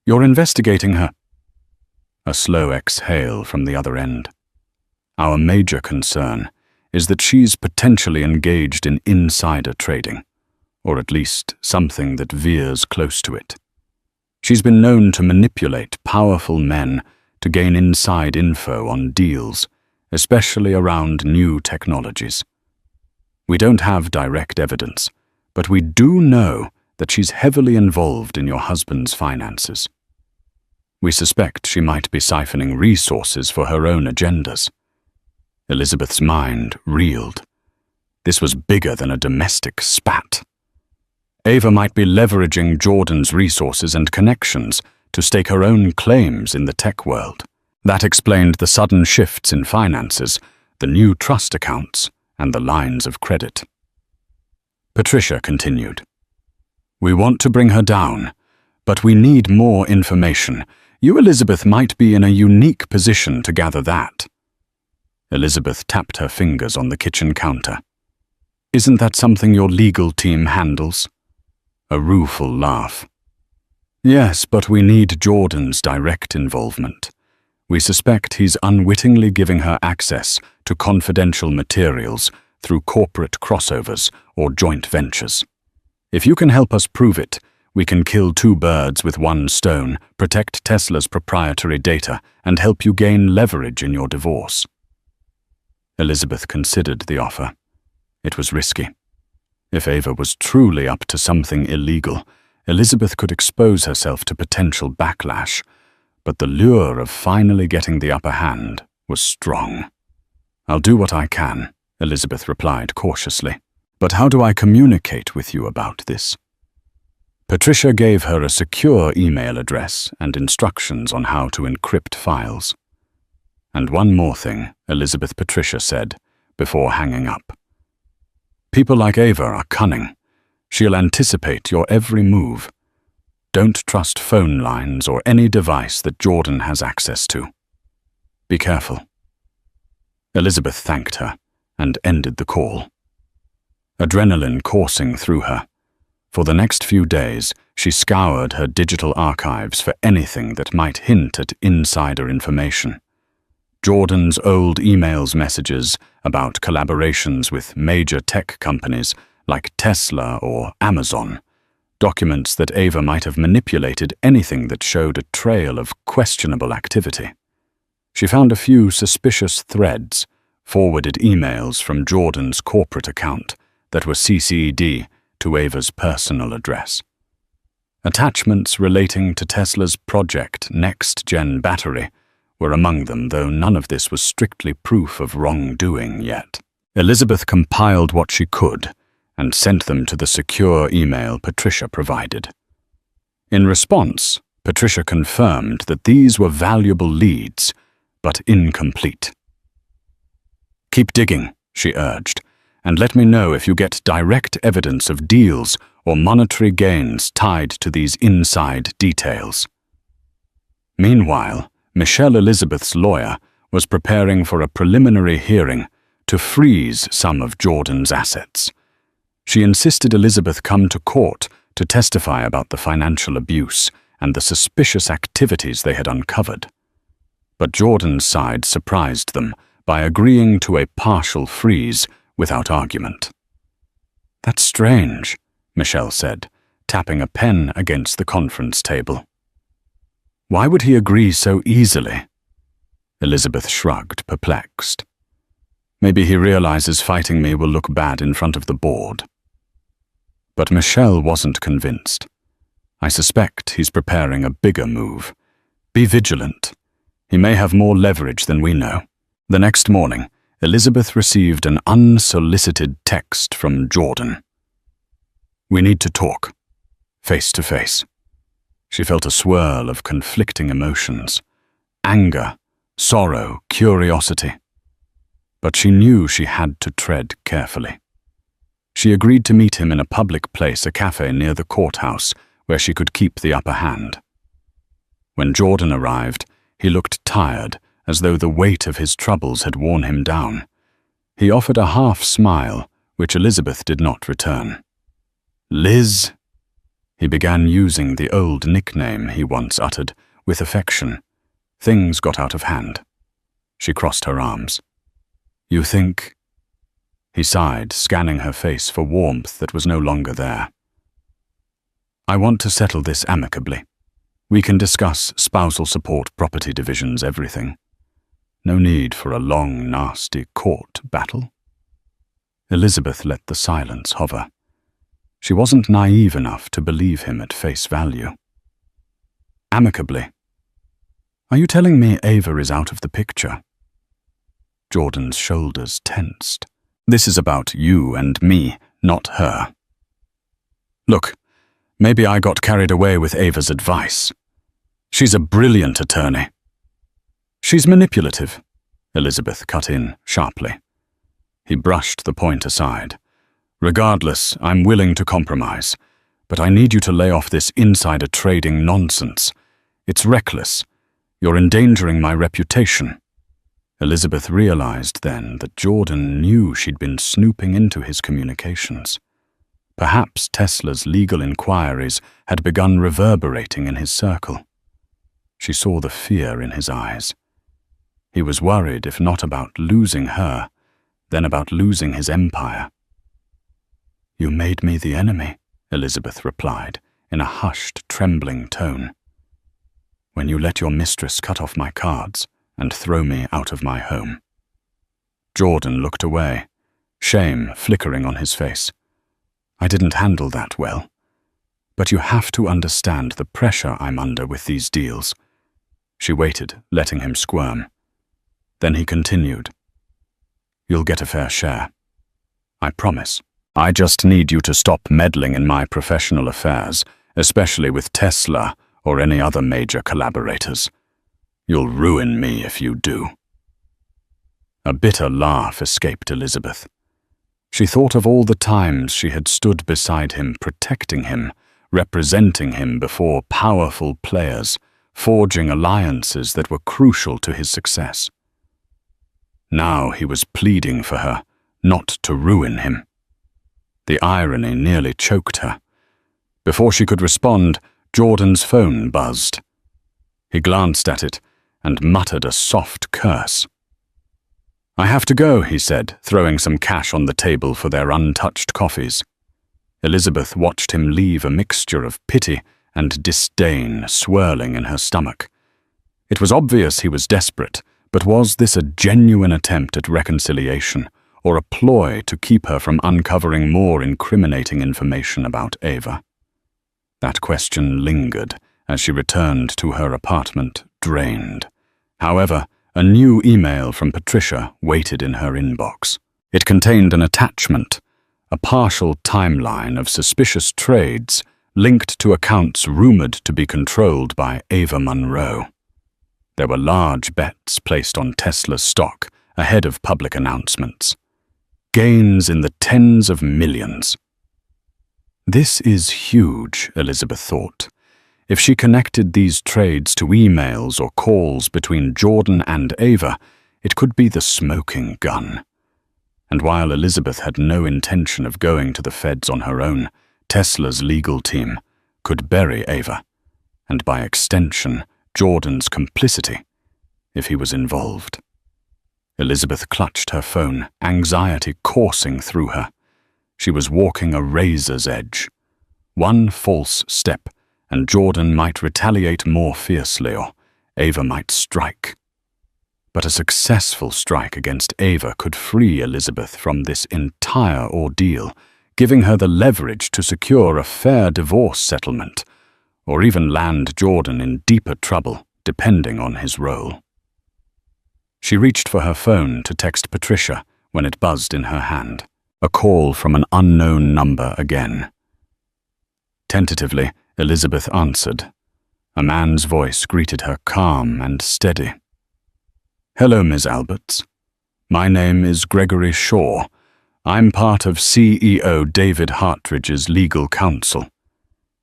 You're investigating her? A slow exhale from the other end. Our major concern is that she's potentially engaged in insider trading, or at least something that veers close to it. She's been known to manipulate powerful men to gain inside info on deals, especially around new technologies. We don't have direct evidence, but we do know that she's heavily involved in your husband's finances. We suspect she might be siphoning resources for her own agendas. Elizabeth's mind reeled. This was bigger than a domestic spat. Ava might be leveraging Jordan's resources and connections to stake her own claims in the tech world. That explained the sudden shifts in finances, the new trust accounts, and the lines of credit. Patricia continued. We want to bring her down, but we need more information. You, Elizabeth, might be in a unique position to gather that. Elizabeth tapped her fingers on the kitchen counter. Isn't that something your legal team handles? A rueful laugh. Yes, but we need Jordan's direct involvement. We suspect he's unwittingly giving her access to confidential materials through corporate crossovers or joint ventures. If you can help us prove it, we can kill two birds with one stone, protect Tesla's proprietary data, and help you gain leverage in your divorce. Elizabeth considered the offer. It was risky. If Ava was truly up to something illegal, Elizabeth could expose herself to potential backlash, but the lure of finally getting the upper hand was strong. I'll do what I can, Elizabeth replied cautiously. But how do I communicate with you about this? Patricia gave her a secure email address and instructions on how to encrypt files. And one more thing, Elizabeth Patricia said, before hanging up. People like Ava are cunning. She'll anticipate your every move. Don't trust phone lines or any device that Jordan has access to. Be careful. Elizabeth thanked her and ended the call. Adrenaline coursing through her. For the next few days, she scoured her digital archives for anything that might hint at insider information. Jordan's old emails messages about collaborations with major tech companies like Tesla or Amazon, documents that Ava might have manipulated anything that showed a trail of questionable activity. She found a few suspicious threads, forwarded emails from Jordan's corporate account that were CC'd to Ava's personal address. Attachments relating to Tesla's Project Next Gen battery were among them, though none of this was strictly proof of wrongdoing yet. Elizabeth compiled what she could and sent them to the secure email Patricia provided. In response, Patricia confirmed that these were valuable leads, but incomplete. Keep digging, she urged, and let me know if you get direct evidence of deals or monetary gains tied to these inside details. Meanwhile, Michelle Elizabeth's lawyer was preparing for a preliminary hearing to freeze some of Jordan's assets. She insisted Elizabeth come to court to testify about the financial abuse and the suspicious activities they had uncovered. But Jordan's side surprised them by agreeing to a partial freeze without argument. That's strange, Michelle said, tapping a pen against the conference table. Why would he agree so easily? Elizabeth shrugged, perplexed. Maybe he realizes fighting me will look bad in front of the board. But Michelle wasn't convinced. I suspect he's preparing a bigger move. Be vigilant. He may have more leverage than we know. The next morning, Elizabeth received an unsolicited text from Jordan. We need to talk, face to face. She felt a swirl of conflicting emotions, anger, sorrow, curiosity. But she knew she had to tread carefully. She agreed to meet him in a public place, a cafe near the courthouse, where she could keep the upper hand. When Jordan arrived, he looked tired, as though the weight of his troubles had worn him down. He offered a half smile, which Elizabeth did not return. Liz? He began using the old nickname he once uttered, with affection. Things got out of hand. She crossed her arms. You think? He sighed, scanning her face for warmth that was no longer there. I want to settle this amicably. We can discuss spousal support, property divisions, everything. No need for a long, nasty court battle. Elizabeth let the silence hover. She wasn't naive enough to believe him at face value. Amicably. Are you telling me Ava is out of the picture? Jordan's shoulders tensed, This is about you and me, not her. Look, maybe I got carried away with Ava's advice. She's a brilliant attorney. She's manipulative, Elizabeth cut in sharply. He brushed the point aside. Regardless, I'm willing to compromise, but I need you to lay off this insider trading nonsense. It's reckless. You're endangering my reputation. Elizabeth realized then that Jordan knew she'd been snooping into his communications. Perhaps Tesla's legal inquiries had begun reverberating in his circle. She saw the fear in his eyes. He was worried, if not about losing her, then about losing his empire. "You made me the enemy," Elizabeth replied, in a hushed, trembling tone. "When you let your mistress cut off my cards and throw me out of my home." Jordan looked away, shame flickering on his face. "I didn't handle that well. But you have to understand the pressure I'm under with these deals." She waited, letting him squirm. Then he continued. "You'll get a fair share. I promise. I just need you to stop meddling in my professional affairs, especially with Tesla or any other major collaborators. You'll ruin me if you do." A bitter laugh escaped Elizabeth. She thought of all the times she had stood beside him, protecting him, representing him before powerful players, forging alliances that were crucial to his success. Now he was pleading for her, not to ruin him. The irony nearly choked her. Before she could respond, Jordan's phone buzzed. He glanced at it and muttered a soft curse. "I have to go," he said, throwing some cash on the table for their untouched coffees. Elizabeth watched him leave a mixture of pity and disdain swirling in her stomach. It was obvious he was desperate, but was this a genuine attempt at reconciliation, or a ploy to keep her from uncovering more incriminating information about Ava? That question lingered as she returned to her apartment, drained. However, a new email from Patricia waited in her inbox. It contained an attachment, a partial timeline of suspicious trades linked to accounts rumored to be controlled by Ava Monroe. There were large bets placed on Tesla's stock ahead of public announcements. Gains in the tens of millions. This is huge, Elizabeth thought. If she connected these trades to emails or calls between Jordan and Ava, it could be the smoking gun. And while Elizabeth had no intention of going to the feds on her own, Tesla's legal team could bury Ava, and by extension, Jordan's complicity, if he was involved. Elizabeth clutched her phone, anxiety coursing through her. She was walking a razor's edge. One false step, and Jordan might retaliate more fiercely, or Ava might strike. But a successful strike against Ava could free Elizabeth from this entire ordeal, giving her the leverage to secure a fair divorce settlement, or even land Jordan in deeper trouble, depending on his role. She reached for her phone to text Patricia when it buzzed in her hand. A call from an unknown number again. Tentatively, Elizabeth answered. A man's voice greeted her calm and steady. "Hello, Ms. Alberts. My name is Gregory Shaw. I'm part of CEO David Hartridge's legal counsel.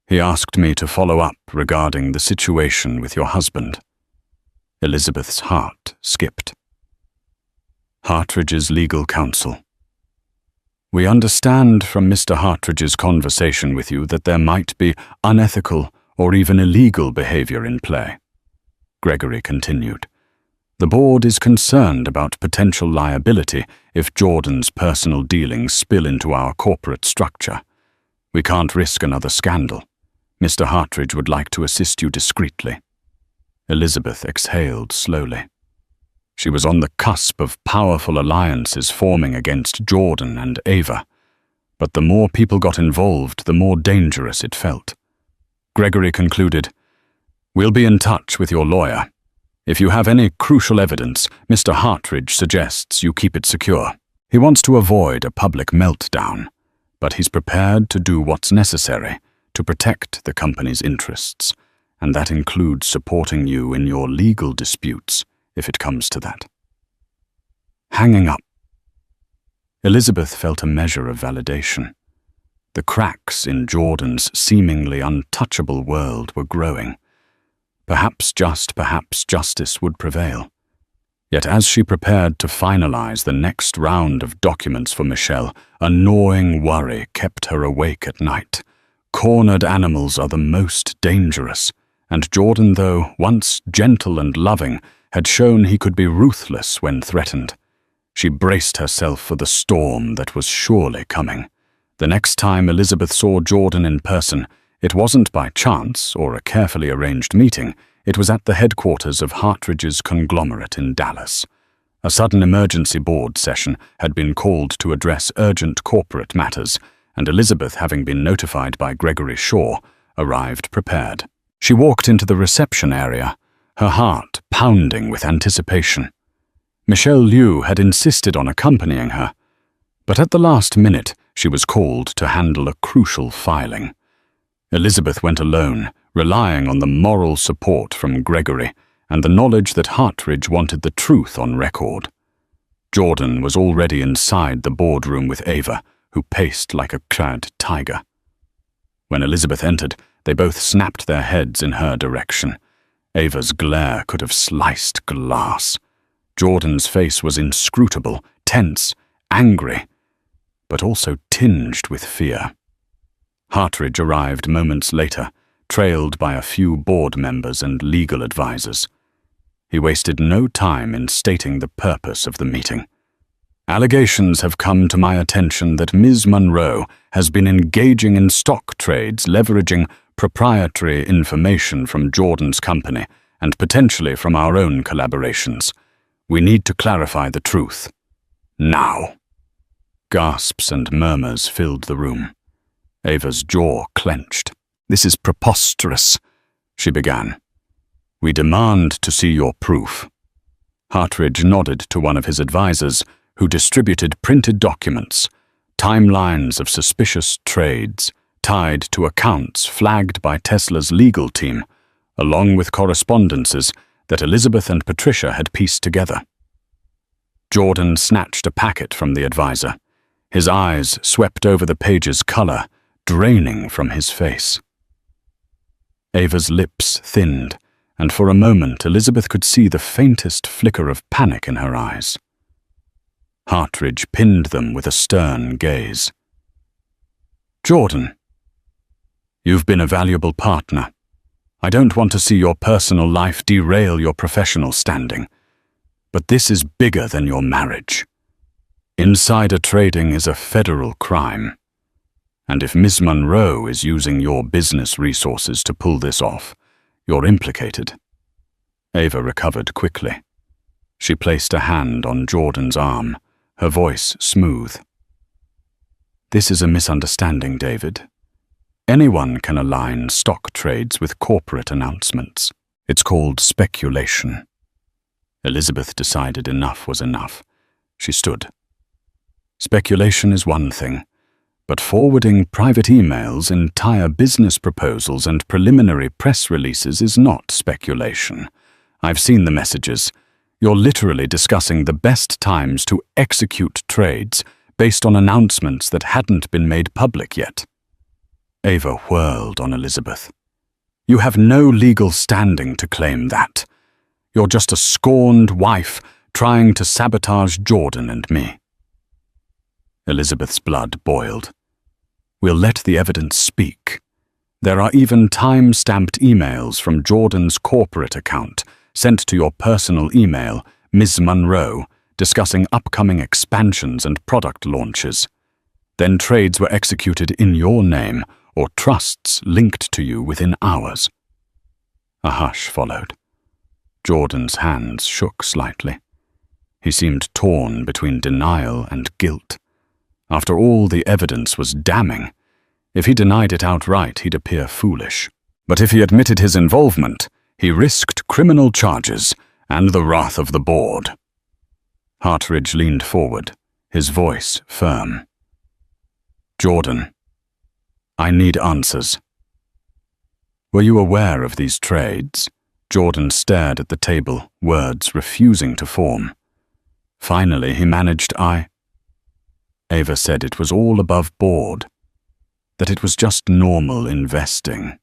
He asked me to follow up regarding the situation with your husband." Elizabeth's heart skipped. Hartridge's legal counsel. "We understand from Mr. Hartridge's conversation with you that there might be unethical or even illegal behavior in play," Gregory continued. "The board is concerned about potential liability if Jordan's personal dealings spill into our corporate structure. We can't risk another scandal. Mr. Hartridge would like to assist you discreetly." Elizabeth exhaled slowly. She was on the cusp of powerful alliances forming against Jordan and Ava, but the more people got involved, the more dangerous it felt. Gregory concluded, "We'll be in touch with your lawyer. If you have any crucial evidence, Mr. Hartridge suggests you keep it secure." He wants to avoid a public meltdown, but he's prepared to do what's necessary to protect the company's interests, and that includes supporting you in your legal disputes if it comes to that. Hanging up. Elizabeth felt a measure of validation. The cracks in Jordan's seemingly untouchable world were growing. Perhaps justice would prevail. Yet as she prepared to finalize the next round of documents for Michelle, a gnawing worry kept her awake at night. Cornered animals are the most dangerous, and Jordan, though once gentle and loving, had shown he could be ruthless when threatened. She braced herself for the storm that was surely coming. The next time Elizabeth saw Jordan in person, it wasn't by chance or a carefully arranged meeting. It was at the headquarters of Hartridge's conglomerate in Dallas. A sudden emergency board session had been called to address urgent corporate matters, and Elizabeth, having been notified by Gregory Shaw, arrived prepared. She walked into the reception area, her heart pounding with anticipation. Michelle Liu had insisted on accompanying her, but at the last minute she was called to handle a crucial filing. Elizabeth went alone, relying on the moral support from Gregory and the knowledge that Hartridge wanted the truth on record. Jordan was already inside the boardroom with Ava, who paced like a clad tiger. When Elizabeth entered, they both snapped their heads in her direction. Ava's glare could have sliced glass. Jordan's face was inscrutable, tense, angry, but also tinged with fear. Hartridge arrived moments later, trailed by a few board members and legal advisors. He wasted no time in stating the purpose of the meeting. Allegations have come to my attention that Ms. Monroe has been engaging in stock trades leveraging proprietary information from Jordan's company and potentially from our own collaborations. We need to clarify the truth. Now. Gasps and murmurs filled the room. Ava's jaw clenched. "This is preposterous," she began. "We demand to see your proof." Hartridge nodded to one of his advisors, who distributed printed documents, timelines of suspicious trades, tied to accounts flagged by Tesla's legal team, along with correspondences that Elizabeth and Patricia had pieced together. Jordan snatched a packet from the advisor. His eyes swept over the page's color, draining from his face. Ava's lips thinned, and for a moment Elizabeth could see the faintest flicker of panic in her eyes. Hartridge pinned them with a stern gaze. "Jordan, you've been a valuable partner. I don't want to see your personal life derail your professional standing, but this is bigger than your marriage. Insider trading is a federal crime, and if Ms. Monroe is using your business resources to pull this off, you're implicated." Ava recovered quickly. She placed a hand on Jordan's arm, her voice smooth. "This is a misunderstanding, David. Anyone can align stock trades with corporate announcements. It's called speculation." Elizabeth decided enough was enough. She stood. "Speculation is one thing, but forwarding private emails, entire business proposals, and preliminary press releases is not speculation. I've seen the messages. You're literally discussing the best times to execute trades based on announcements that hadn't been made public yet." Ava whirled on Elizabeth. "You have no legal standing to claim that. You're just a scorned wife trying to sabotage Jordan and me." Elizabeth's blood boiled. "We'll let the evidence speak. There are even time-stamped emails from Jordan's corporate account sent to your personal email, Ms. Monroe, discussing upcoming expansions and product launches. Then trades were executed in your name or trusts linked to you within hours." A hush followed. Jordan's hands shook slightly. He seemed torn between denial and guilt. After all, the evidence was damning. If he denied it outright, he'd appear foolish. But if he admitted his involvement, he risked criminal charges and the wrath of the board. Hartridge leaned forward, his voice firm. "Jordan, I need answers." "Were you aware of these trades?" Jordan stared at the table, words refusing to form. Finally, he managed, Ava said it was all above board, that it was just normal investing.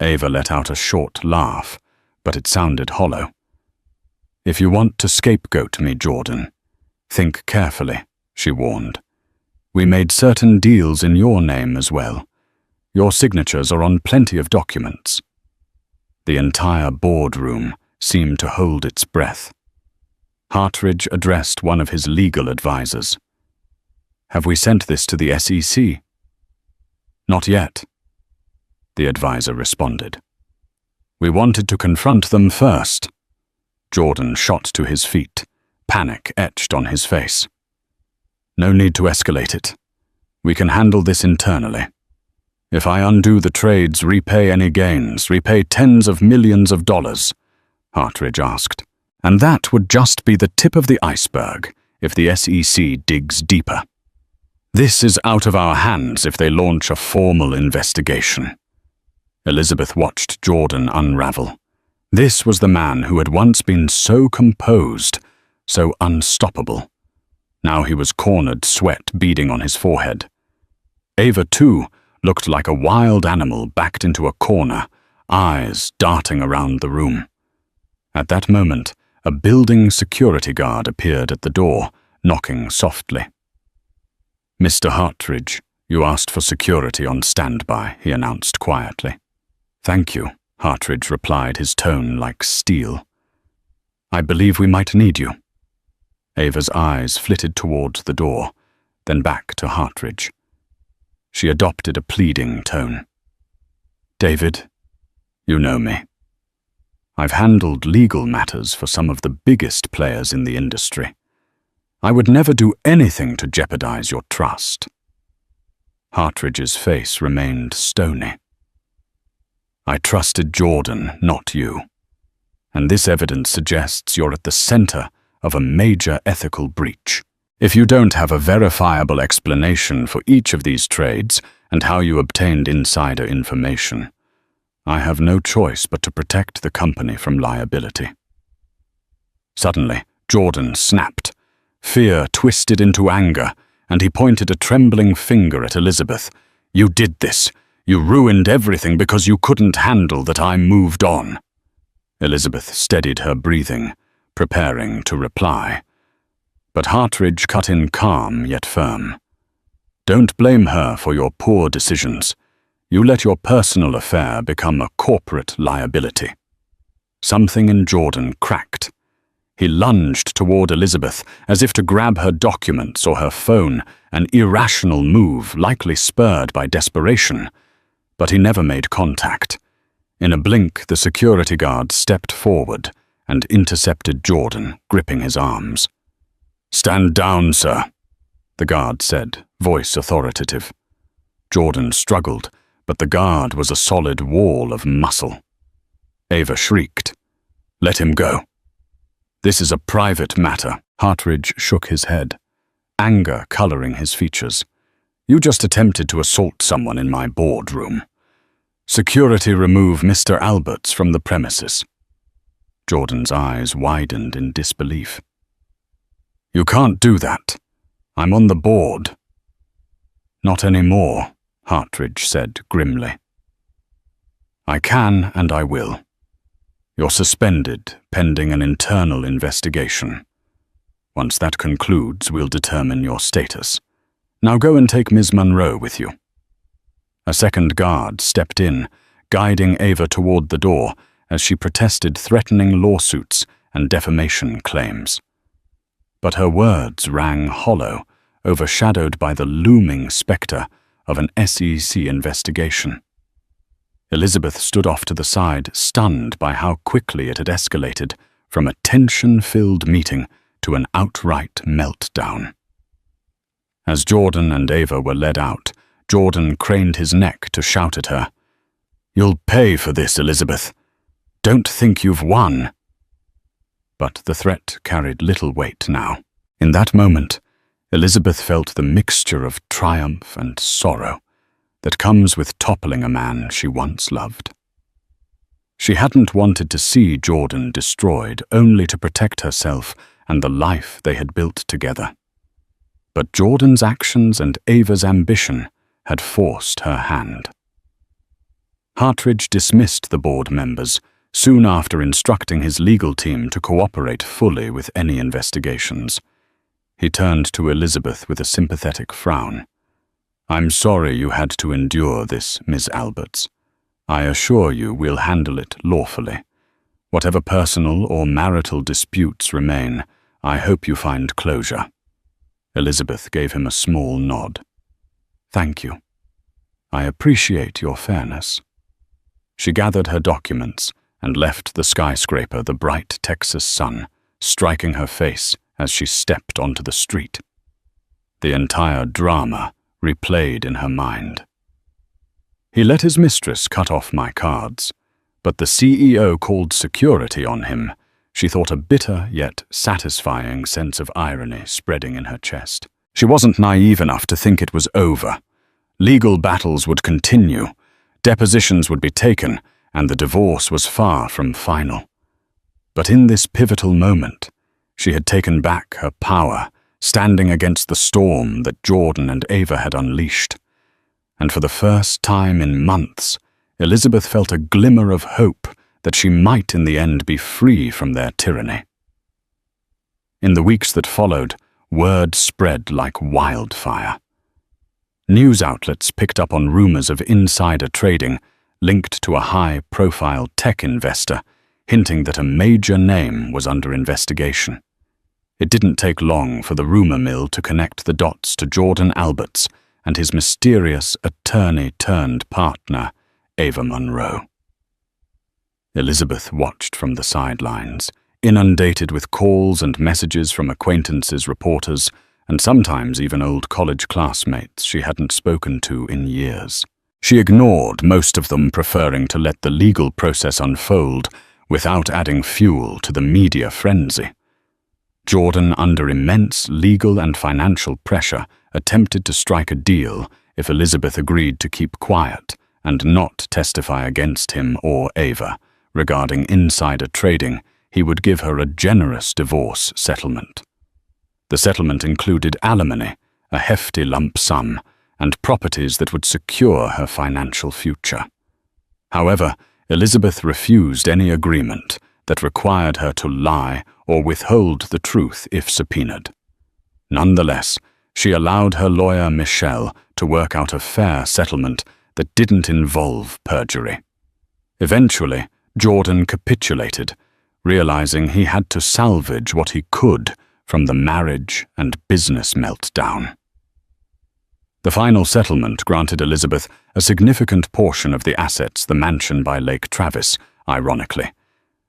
Ava let out a short laugh, but it sounded hollow. "If you want to scapegoat me, Jordan, think carefully," she warned. "We made certain deals in your name as well. Your signatures are on plenty of documents." The entire boardroom seemed to hold its breath. Hartridge addressed one of his legal advisors. "Have we sent this to the SEC?" "Not yet," the advisor responded. "We wanted to confront them first." Jordan shot to his feet, panic etched on his face. "No need to escalate it. We can handle this internally. If I undo the trades, repay any gains, repay tens of millions of dollars," Hartridge asked. "And that would just be the tip of the iceberg if the SEC digs deeper. This is out of our hands if they launch a formal investigation." Elizabeth watched Jordan unravel. This was the man who had once been so composed, so unstoppable. Now he was cornered, sweat beading on his forehead. Ava, too, looked like a wild animal backed into a corner, eyes darting around the room. At that moment, a building security guard appeared at the door, knocking softly. "Mr. Hartridge, you asked for security on standby," he announced quietly. "Thank you," Hartridge replied, his tone like steel. "I believe we might need you." Ava's eyes flitted towards the door, then back to Hartridge. She adopted a pleading tone. "David, you know me. I've handled legal matters for some of the biggest players in the industry. I would never do anything to jeopardize your trust." Hartridge's face remained stony. "I trusted Jordan, not you. And this evidence suggests you're at the center of a major ethical breach. If you don't have a verifiable explanation for each of these trades and how you obtained insider information, I have no choice but to protect the company from liability." Suddenly, Jordan snapped. Fear twisted into anger, and he pointed a trembling finger at Elizabeth. "You did this. You ruined everything because you couldn't handle that I moved on." Elizabeth steadied her breathing, preparing to reply. But Hartridge cut in calm yet firm. "Don't blame her for your poor decisions. You let your personal affair become a corporate liability." Something in Jordan cracked. He lunged toward Elizabeth as if to grab her documents or her phone, an irrational move likely spurred by desperation. But he never made contact. In a blink, the security guard stepped forward and intercepted Jordan, gripping his arms. "Stand down, sir," the guard said, voice authoritative. Jordan struggled, but the guard was a solid wall of muscle. Ava shrieked. "Let him go." "This is a private matter." Hartridge shook his head, anger coloring his features. "You just attempted to assault someone in my boardroom. Security remove Mr. Alberts from the premises." Jordan's eyes widened in disbelief. "You can't do that. I'm on the board." "Not anymore," Hartridge said grimly. "I can and I will. You're suspended pending an internal investigation. Once that concludes, we'll determine your status. Now go and take Ms. Monroe with you." A second guard stepped in, guiding Ava toward the door as she protested threatening lawsuits and defamation claims. But her words rang hollow, overshadowed by the looming specter of an SEC investigation. Elizabeth stood off to the side, stunned by how quickly it had escalated from a tension-filled meeting to an outright meltdown. As Jordan and Ava were led out, Jordan craned his neck to shout at her, "You'll pay for this, Elizabeth. Don't think you've won." But the threat carried little weight now. In that moment, Elizabeth felt the mixture of triumph and sorrow that comes with toppling a man she once loved. She hadn't wanted to see Jordan destroyed, only to protect herself and the life they had built together. But Jordan's actions and Ava's ambition had forced her hand. Hartridge dismissed the board members soon after instructing his legal team to cooperate fully with any investigations. He turned to Elizabeth with a sympathetic frown. "I'm sorry you had to endure this, Ms. Alberts. I assure you we'll handle it lawfully. Whatever personal or marital disputes remain, I hope you find closure." Elizabeth gave him a small nod. "Thank you. I appreciate your fairness." She gathered her documents and left the skyscraper, the bright Texas sun striking her face as she stepped onto the street. The entire drama replayed in her mind. He let his mistress cut off my cards, but the CEO called security on him. She thought a bitter yet satisfying sense of irony spreading in her chest. She wasn't naive enough to think it was over. Legal battles would continue, depositions would be taken, and the divorce was far from final. But in this pivotal moment, she had taken back her power, standing against the storm that Jordan and Ava had unleashed. And for the first time in months, Elizabeth felt a glimmer of hope that she might in the end be free from their tyranny. In the weeks that followed, word spread like wildfire. News outlets picked up on rumors of insider trading linked to a high-profile tech investor, hinting that a major name was under investigation. It didn't take long for the rumor mill to connect the dots to Jordan Alberts and his mysterious attorney-turned-partner, Ava Monroe. Elizabeth watched from the sidelines, inundated with calls and messages from acquaintances, reporters, and sometimes even old college classmates she hadn't spoken to in years. She ignored most of them, preferring to let the legal process unfold without adding fuel to the media frenzy. Jordan, under immense legal and financial pressure, attempted to strike a deal if Elizabeth agreed to keep quiet and not testify against him or Ava. Regarding insider trading, he would give her a generous divorce settlement. The settlement included alimony, a hefty lump sum, and properties that would secure her financial future. However, Elizabeth refused any agreement that required her to lie or withhold the truth if subpoenaed. Nonetheless, she allowed her lawyer Michelle to work out a fair settlement that didn't involve perjury. Eventually, Jordan capitulated, realizing he had to salvage what he could from the marriage and business meltdown. The final settlement granted Elizabeth a significant portion of the assets, the mansion by Lake Travis, ironically,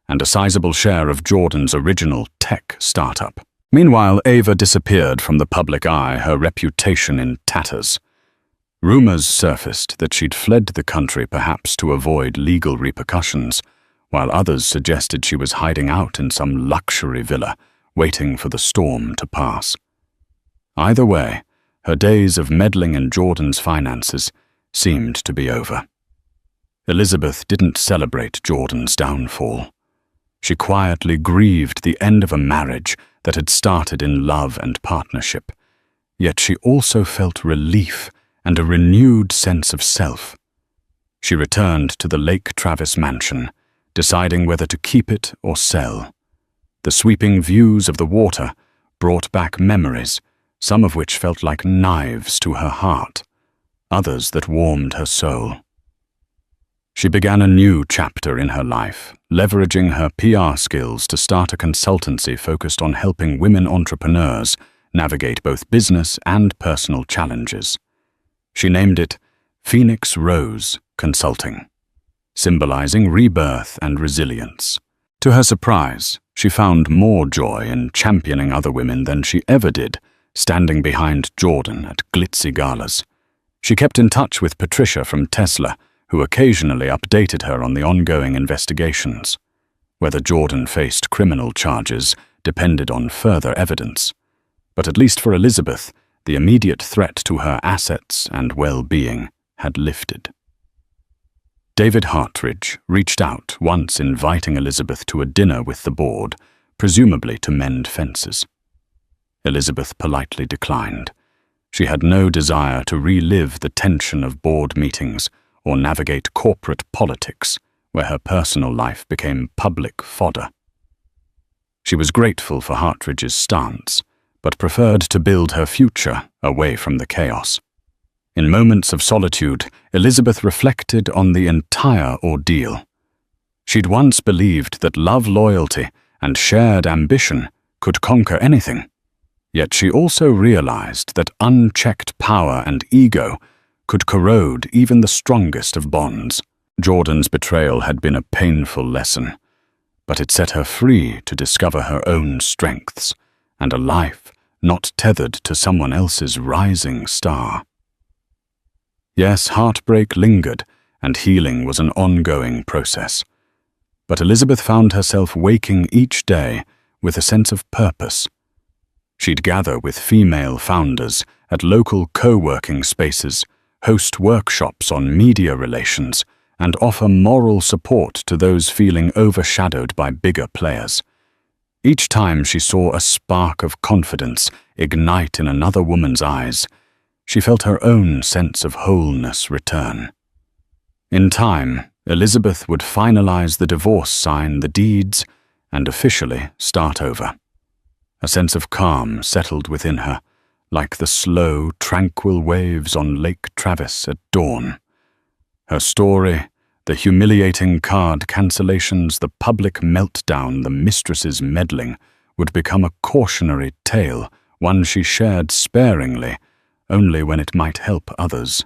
and a sizable share of Jordan's original tech startup. Meanwhile, Ava disappeared from the public eye, her reputation in tatters. Rumors surfaced that she'd fled the country perhaps to avoid legal repercussions, while others suggested she was hiding out in some luxury villa, waiting for the storm to pass. Either way, her days of meddling in Jordan's finances seemed to be over. Elizabeth didn't celebrate Jordan's downfall. She quietly grieved the end of a marriage that had started in love and partnership, yet she also felt relief and a renewed sense of self. She returned to the Lake Travis mansion, deciding whether to keep it or sell. The sweeping views of the water brought back memories, some of which felt like knives to her heart, others that warmed her soul. She began a new chapter in her life, leveraging her PR skills to start a consultancy focused on helping women entrepreneurs navigate both business and personal challenges. She named it Phoenix Rose Consulting, symbolizing rebirth and resilience. To her surprise, she found more joy in championing other women than she ever did, standing behind Jordan at glitzy galas. She kept in touch with Patricia from Tesla, who occasionally updated her on the ongoing investigations. Whether Jordan faced criminal charges depended on further evidence. But at least for Elizabeth, the immediate threat to her assets and well-being had lifted. David Hartridge reached out, once inviting Elizabeth to a dinner with the board, presumably to mend fences. Elizabeth politely declined. She had no desire to relive the tension of board meetings or navigate corporate politics, where her personal life became public fodder. She was grateful for Hartridge's stance, but preferred to build her future away from the chaos. In moments of solitude, Elizabeth reflected on the entire ordeal. She'd once believed that love, loyalty, and shared ambition could conquer anything. Yet she also realized that unchecked power and ego could corrode even the strongest of bonds. Jordan's betrayal had been a painful lesson, but it set her free to discover her own strengths and a life not tethered to someone else's rising star. Yes, heartbreak lingered, and healing was an ongoing process. But Elizabeth found herself waking each day with a sense of purpose. She'd gather with female founders at local co-working spaces, host workshops on media relations, and offer moral support to those feeling overshadowed by bigger players. Each time she saw a spark of confidence ignite in another woman's eyes, she felt her own sense of wholeness return. In time, Elizabeth would finalize the divorce, sign the deeds, and officially start over. A sense of calm settled within her, like the slow, tranquil waves on Lake Travis at dawn. Her story, the humiliating card cancellations, the public meltdown, the mistress's meddling, would become a cautionary tale, one she shared sparingly, only when it might help others.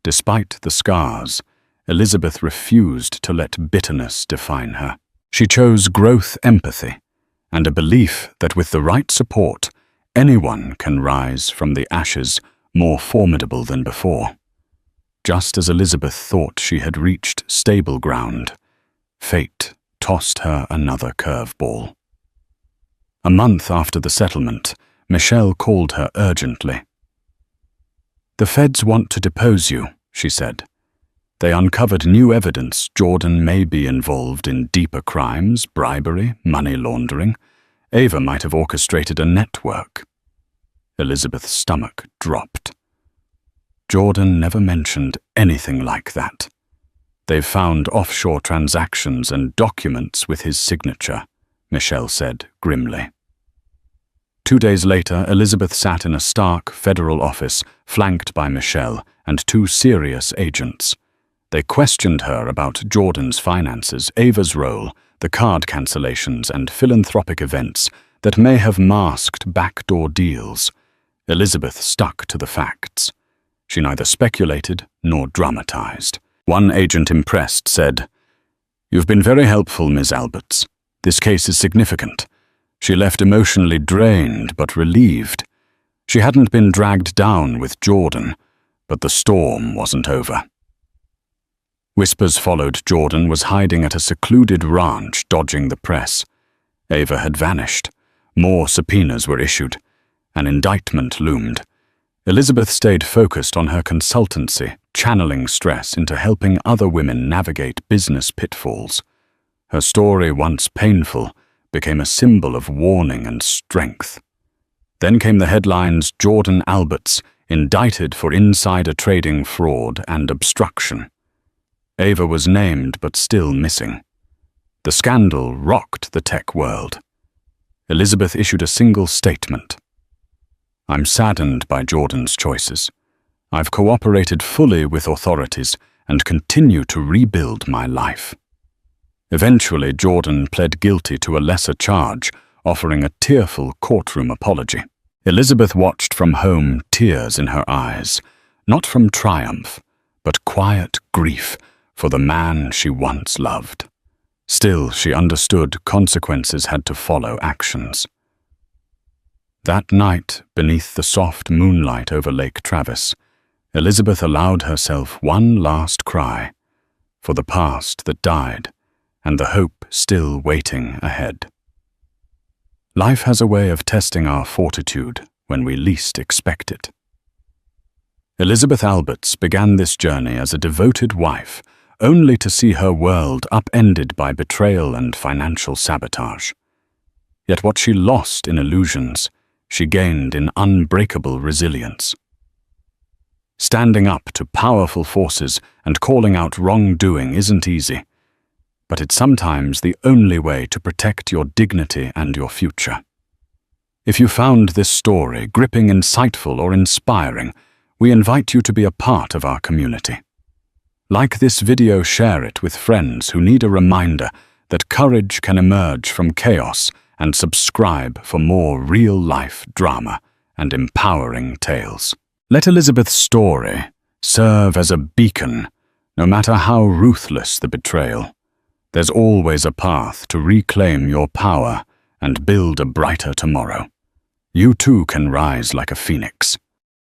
Despite the scars, Elizabeth refused to let bitterness define her. She chose growth empathy, and a belief that with the right support, anyone can rise from the ashes more formidable than before. Just as Elizabeth thought she had reached stable ground, fate tossed her another curveball. A month after the settlement, Michelle called her urgently. "The feds want to depose you," she said. They uncovered new evidence Jordan may be involved in deeper crimes, bribery, money laundering. Ava might have orchestrated a network. Elizabeth's stomach dropped. Jordan never mentioned anything like that. They've found offshore transactions and documents with his signature, Michelle said grimly. 2 days later, Elizabeth sat in a stark federal office, flanked by Michelle and 2 serious agents. They questioned her about Jordan's finances, Ava's role, the card cancellations, and philanthropic events that may have masked backdoor deals. Elizabeth stuck to the facts. She neither speculated nor dramatized. One agent, impressed, said, "You've been very helpful, Ms. Alberts. This case is significant." She left emotionally drained but relieved. She hadn't been dragged down with Jordan, but the storm wasn't over. Whispers followed Jordan was hiding at a secluded ranch, dodging the press. Ava had vanished. More subpoenas were issued. An indictment loomed. Elizabeth stayed focused on her consultancy, channeling stress into helping other women navigate business pitfalls. Her story, once painful, became a symbol of warning and strength. Then came the headlines: Jordan Alberts indicted for insider trading, fraud, and obstruction. Ava was named but still missing. The scandal rocked the tech world. Elizabeth issued a single statement. "I'm saddened by Jordan's choices. I've cooperated fully with authorities and continue to rebuild my life." Eventually, Jordan pled guilty to a lesser charge, offering a tearful courtroom apology. Elizabeth watched from home, tears in her eyes, not from triumph, but quiet grief for the man she once loved. Still, she understood consequences had to follow actions. That night, beneath the soft moonlight over Lake Travis, Elizabeth allowed herself one last cry for the past that died and the hope still waiting ahead. Life has a way of testing our fortitude when we least expect it. Elizabeth Alberts began this journey as a devoted wife, only to see her world upended by betrayal and financial sabotage. Yet what she lost in illusions, she gained in unbreakable resilience. Standing up to powerful forces and calling out wrongdoing isn't easy, but it's sometimes the only way to protect your dignity and your future. If you found this story gripping, insightful, or inspiring, we invite you to be a part of our community. Like this video, share it with friends who need a reminder that courage can emerge from chaos, and subscribe for more real-life drama and empowering tales. Let Elizabeth's story serve as a beacon, no matter how ruthless the betrayal. There's always a path to reclaim your power and build a brighter tomorrow. You too can rise like a phoenix.